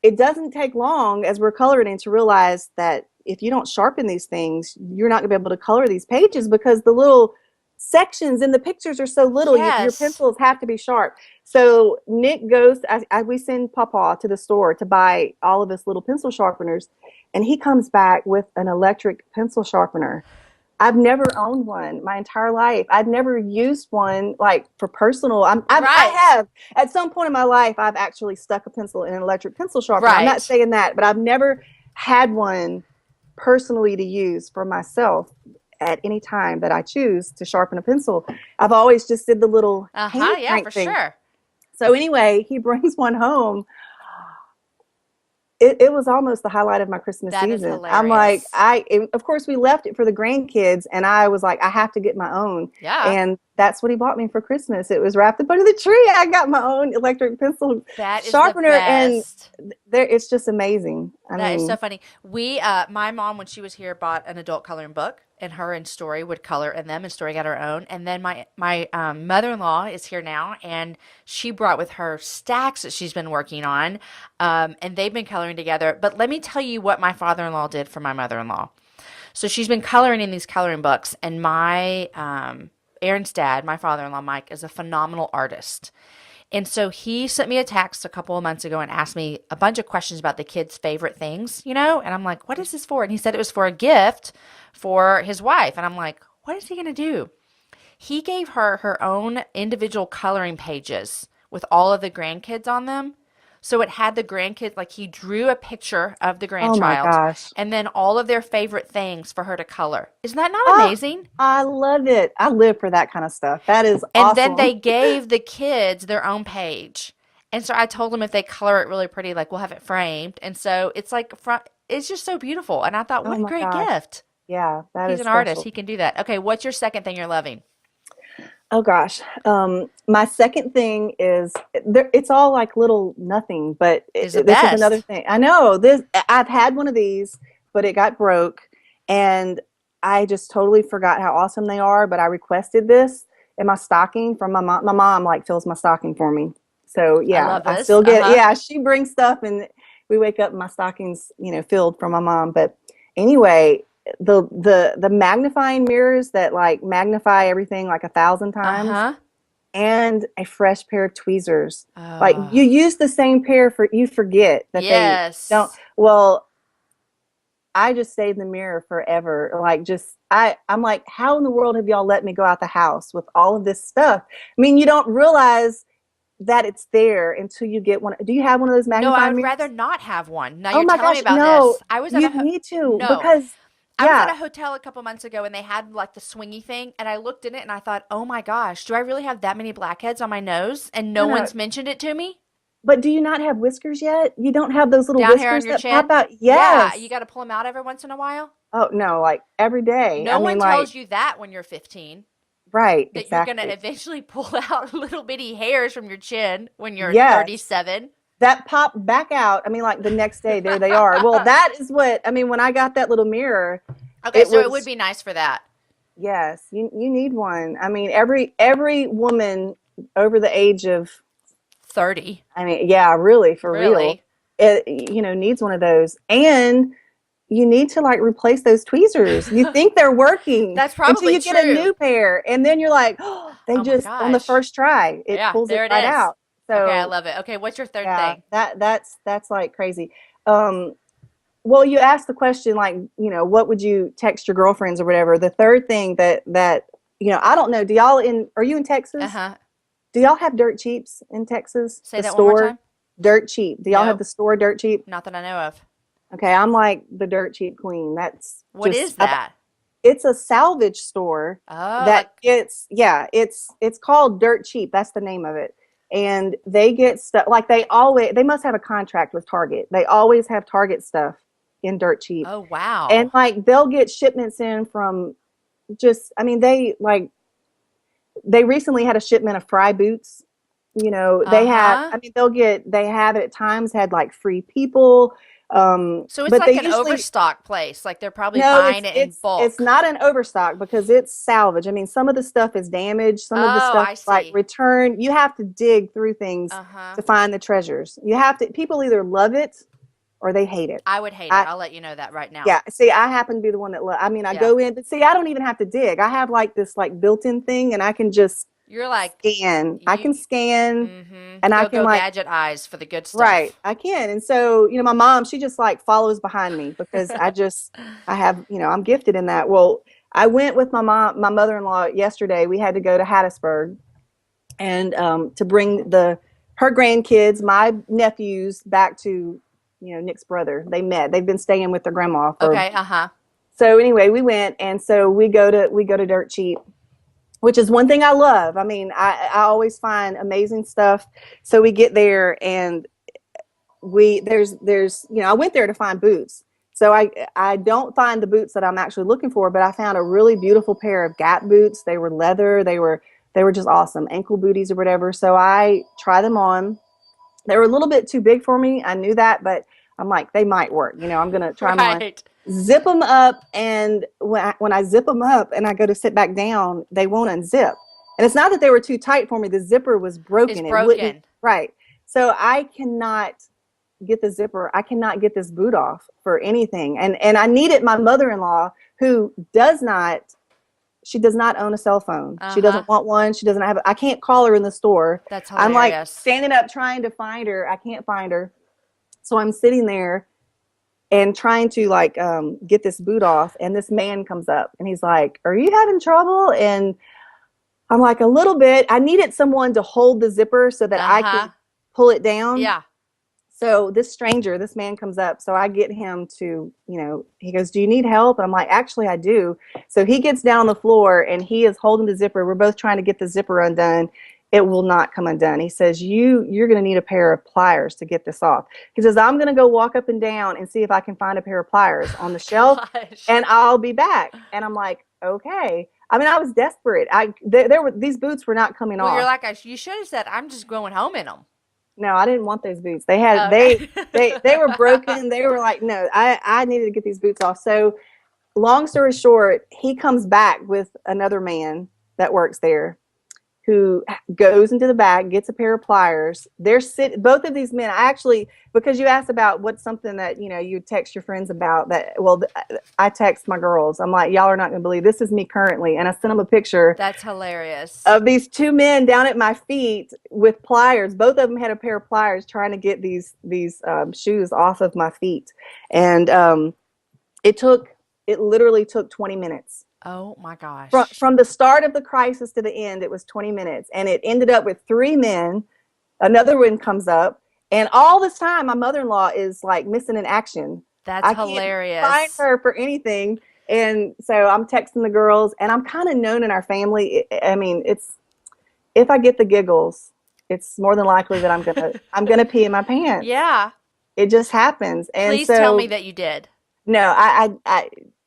it doesn't take long as we're coloring to realize that if you don't sharpen these things, you're not going to be able to color these pages because the little sections in the pictures are so little. Your
Yes.
pencils have to be sharp. So Nick goes, we send Papa to the store to buy all of his little pencil sharpeners, and he comes back with an electric pencil sharpener. I've never owned one my entire life. I've never used one like for personal. I
Right.
have at some point in my life. I've actually stuck a pencil in an electric pencil sharpener. I'm not
Right.
saying that, but I've never had one personally to use for myself at any time that I choose to sharpen a pencil. I've always just did the little
Uh-huh.
hand
Yeah,
crank
for
thing.
sure.
So anyway, he brings one home. It was almost the highlight of my Christmas
That is
season. I'm like,
hilarious.
of course we left it for the grandkids, and I was like, I have to get my own.
Yeah.
And That's what he bought me for Christmas. It was wrapped up under the tree. I got my own electric pencil
That is the
sharpener, and
best.
there, it's just amazing. I
That is so
mean,
funny. My mom, when she was here, bought an adult coloring book, and her and Story would color in them, and Story got her own. And then my mother-in-law is here now, and she brought with her stacks that she's been working on, and they've been coloring together. But let me tell you what my father-in-law did for my mother-in-law. So she's been coloring in these coloring books, and my Aaron's dad, my father-in-law Mike, is a phenomenal artist. And so he sent me a text a couple of months ago and asked me a bunch of questions about the kids' favorite things, you know? And I'm like, what is this for? And he said it was for a gift for his wife. And I'm like, what is he going to do? He gave her her own individual coloring pages with all of the grandkids on them. So it had the grandkids, like he drew a picture of the
oh my
grandchild
gosh.
and then all of their favorite things for her to color. Isn't that not
Oh,
amazing?
I love it. I live for that kind of stuff. That is
And then
awesome.
they gave the kids their own page. And so I told them if they color it really pretty, like we'll have it framed. And so it's like it's just so beautiful. And I thought,
Oh
what a
my
great
gosh.
gift.
Yeah, that
He's
is
an artist.
special.
He can do that. Okay, what's your second thing you're loving?
Oh gosh. My second thing is there, it's all like little nothing, but
Is the
this is another
best.
thing. I know this, I've had one of these, but it got broke, and I just totally forgot how awesome they are, but I requested this in my stocking from my mom. My mom like fills my stocking for me. So
I
yeah,
love
I
this.
still get,
Uh-huh.
yeah, she brings stuff and we wake up, my stockings, filled from my mom. But anyway, the magnifying mirrors that like magnify everything like 1,000 times,
Uh-huh.
and a fresh pair of tweezers. Like
Oh,
you use the same pair, for you forget that they don't.
yes.
Well, I just stayed in the mirror forever. Like just I'm like, how in the world have y'all let me go out the house with all of this stuff? I mean, you don't realize that it's there until you get one. Do you have one of those
No, I
magnifying
would rather
mirrors?
not have one. Now
Oh
you're
my
telling me
gosh,
about
no,
this. I was at
you need to,
no.
because
I was at
yeah,
a hotel a couple months ago and they had like the swingy thing and I looked in it and I thought, "Oh my gosh, do I really have that many blackheads on my nose and no
no, no.
one's mentioned it to me?"
But do you not have whiskers yet? You don't have those little
Down here on
whiskers
your
that pop
chin?
out?
Yeah, you
Yes.
got to pull them out every once in a while.
Oh no, like every day. I
No
mean,
one
like,
tells you that when you're 15,
right,
that you're going to
exactly.
eventually pull out little bitty hairs from your chin when you're
Yes.
37.
That pop back out. I mean, like the next day, there they are. Well, that is what I mean when I got that little mirror,
Okay,
it
so it would
was,
be nice for that.
yes, you need one. I mean, every woman over the age of,
30.
I mean, yeah, really, for real,
Really?
it, needs one of those. And you need to like replace those tweezers. You think they're working
That's
until
probably
you get a
true.
new pair, and then you're like, oh, they
Oh my
just on the
gosh.
first try, it
Yeah,
pulls it
there it
right
is.
out.
Okay, I
So
love it. Okay, what's your third
yeah,
thing?
that's like crazy. Um, well, you asked the question like, what would you text your girlfriends or whatever. The third thing that I don't know. Do y'all in? Are you in Texas?
Uh-huh.
Do y'all have Dirt Cheaps in Texas?
Say
The
that one more
store
time.
Dirt Cheap. Do y'all have
No,
the store Dirt Cheap?
not that I know of.
Okay, I'm like the Dirt Cheap queen. That's
What
just
is that?
it's a salvage store
Oh,
that
like
gets, yeah, it's called Dirt Cheap. That's the name of it. And they get stuff like they must have a contract with Target. They always have Target stuff in Dirt Cheap.
oh
And
wow.
like they'll get shipments in from, just, I mean, they recently had a shipment of Fry boots. They have,
Uh-huh.
I mean, they have at times had like free people.
So it's
But
like
they
an
usually,
overstock place. Like they're probably
no,
buying it in
it's
bulk.
not an overstock because it's salvage. I mean, some of the stuff is damaged, some of the
Oh,
stuff
I
is like
see.
returned. You have to dig through things
Uh-huh.
to find the treasures. You have to, people either love it or they hate it.
I would hate it.
I
I'll let you know that right now.
Yeah, see, I happen to be the one that I mean, I
Yeah.
go in, but see, I don't even have to dig. I have like this like built-in thing, and I can just
You're like
scan. I
you
can scan, and I
Go
can
go
like,
gadget eyes for the good
right,
stuff.
I can. And so, my mom, she just like follows behind me because I have, I'm gifted in that. Well, I went with my mother-in-law yesterday. We had to go to Hattiesburg, and to bring her grandkids, my nephews, back to, Nick's brother. They met. They've been staying with their grandma for.
Okay, uh-huh.
So anyway, we went, and so we go to Dirt Cheap, which is one thing I love. I mean, I always find amazing stuff. So we get there, and there's I went there to find boots. So I don't find the boots that I'm actually looking for, but I found a really beautiful pair of Gap boots. They were leather. They were They were just awesome, ankle booties or whatever. So I try them on. They were a little bit too big for me. I knew that, but I'm like, they might work. I'm going to try them on.
Right.
Zip them up, and when I zip them up and I go to sit back down, they won't unzip. And it's not that they were too tight for me. The zipper was broken.
It's
It
broken.
wouldn't, right. So I cannot get the zipper. I cannot get this boot off for anything. And I needed my mother-in-law, who does not own a cell phone. She doesn't want one. She doesn't have, I can't call her in the store.
That's hilarious.
I'm like standing up trying to find her. I can't find her. So I'm sitting there and trying to like get this boot off, and this man comes up and he's like, "Are you having trouble?" And I'm like, "A little bit." I needed someone to hold the zipper so that I could pull it down.
Yeah.
So this man comes up. So I get him to, he goes, "Do you need help?" And I'm like, "Actually, I do." So he gets down on the floor and he is holding the zipper. We're both trying to get the zipper undone. It will not come undone. He says, you're going to need a pair of pliers to get this off. He says, "I'm going to go walk up and down and see if I can find a pair of pliers on the shelf and I'll be back." And I'm like, okay. I mean, I was desperate. These boots were not coming off.
You're like, you should have said, "I'm just going home in them."
No, I didn't want those boots. They had, they were broken. They were like, no, I needed to get these boots off. So long story short, he comes back with another man that works there, who goes into the back, gets a pair of pliers. Both of these men, because you asked about what's something that, you text your friends about I text my girls. I'm like, "Y'all are not going to believe this is me currently." And I sent them a picture.
That's hilarious.
Of these two men down at my feet with pliers. Both of them had a pair of pliers trying to get these shoes off of my feet. And it literally took 20 minutes.
Oh my gosh.
From the start of the crisis to the end, it was 20 minutes. And it ended up with 3 men. Another one comes up. And all this time, my mother-in-law is like missing in action.
That's hilarious.
I can't find her for anything. And so I'm texting the girls, and I'm kind of known in our family. I mean, if I get the giggles, it's more than likely that I'm gonna pee in my pants.
Yeah.
It just happens. And
please tell me that you did.
No,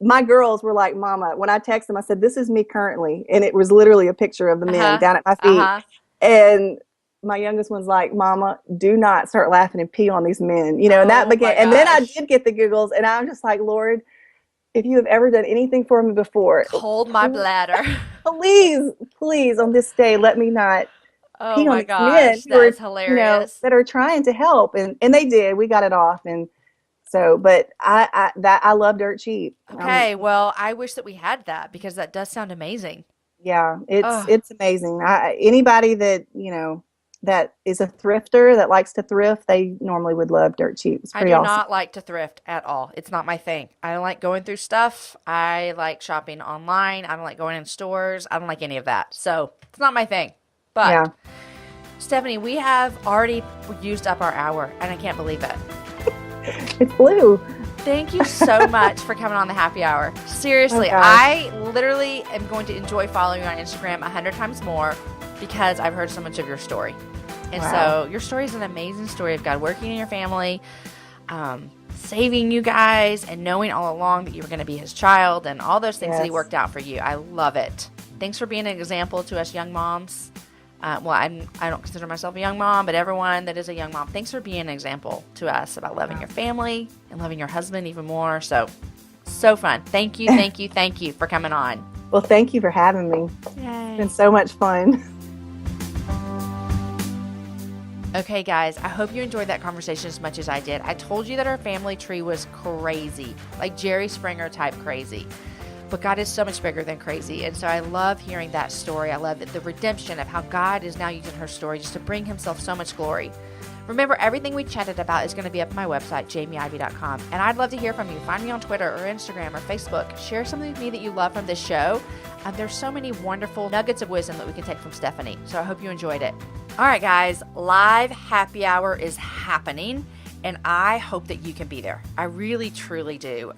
my girls were like, "Mama," when I texted them, I said, "This is me currently." And it was literally a picture of the men down at my feet. And my youngest one's like, "Mama, do not start laughing and pee on these men." And that began. And then I did get the giggles, and I'm just like, "Lord, if you have ever done anything for me before,
hold my bladder.
please, on this day, let me not pee on these men
that's hilarious.
That are trying to help." And they did. We got it off. And so, but I love Dirt Cheap.
Okay, well, I wish that we had that, because that does sound amazing.
Yeah, it's amazing. Anybody that that is a thrifter that likes to thrift, they normally would love Dirt Cheap. It's pretty awesome.
I do not like to thrift at all. It's not my thing. I don't like going through stuff. I like shopping online. I don't like going in stores. I don't like any of that. So it's not my thing. But yeah. Stephanie, we have already used up our hour, and I can't believe it.
It's blue.
Thank you so much for coming on the happy hour. Seriously, I literally am going to enjoy following you on Instagram 100 times more, because I've heard so much of your story. And so your story is an amazing story of God working in your family, saving you guys, and knowing all along that you were going to be his child, and all those things that he worked out for you. I love it. Thanks for being an example to us young moms. I don't consider myself a young mom, but everyone that is a young mom, thanks for being an example to us about loving your family and loving your husband even more. So fun. Thank you, thank you, thank you for coming on.
Well, thank you for having me. Yay. It's been so much fun.
Okay, guys, I hope you enjoyed that conversation as much as I did. I told you that our family tree was crazy, like Jerry Springer type crazy. But God is so much bigger than crazy. And so I love hearing that story. I love the redemption of how God is now using her story just to bring himself so much glory. Remember, everything we chatted about is going to be up on my website, jamieivey.com. And I'd love to hear from you. Find me on Twitter or Instagram or Facebook. Share something with me that you love from this show. There's so many wonderful nuggets of wisdom that we can take from Stephanie. So I hope you enjoyed it. All right, guys, live happy hour is happening. And I hope that you can be there. I really, truly do.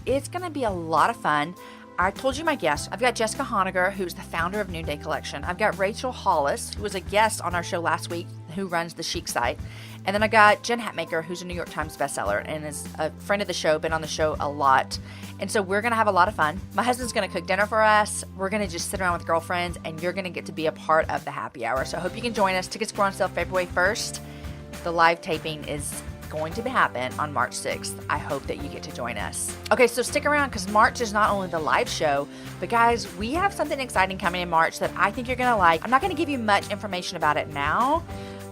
It's going to be a lot of fun. I told you my guests. I've got Jessica Honegger, who's the founder of Noonday Collection. I've got Rachel Hollis, who was a guest on our show last week, who runs the Chic site. And then I got Jen Hatmaker, who's a New York Times bestseller and is a friend of the show, been on the show a lot. And so we're going to have a lot of fun. My husband's going to cook dinner for us. We're going to just sit around with girlfriends, and you're going to get to be a part of the happy hour. So I hope you can join us. Tickets go on sale February 1st. The live taping is going to happen on March 6th. I hope that you get to join us. Okay, so stick around because March is not only the live show, but guys, we have something exciting coming in March that I think you're going to like. I'm not going to give you much information about it now,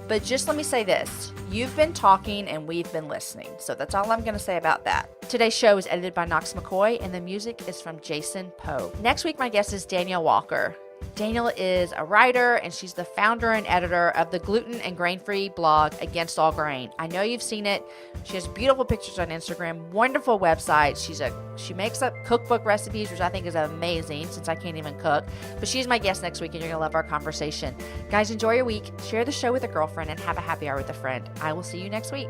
but just let me say this. You've been talking and we've been listening. So that's all I'm going to say about that. Today's show is edited by Knox McCoy and the music is from Jason Poe. Next week, my guest is Danielle Walker. Danielle is a writer and she's the founder and editor of the gluten and grain-free blog Against All Grain. I know you've seen it. She has beautiful pictures on Instagram, wonderful website. She makes up cookbook recipes, which I think is amazing since I can't even cook. But she's my guest next week and you're going to love our conversation. Guys, enjoy your week. Share the show with a girlfriend and have a happy hour with a friend. I will see you next week.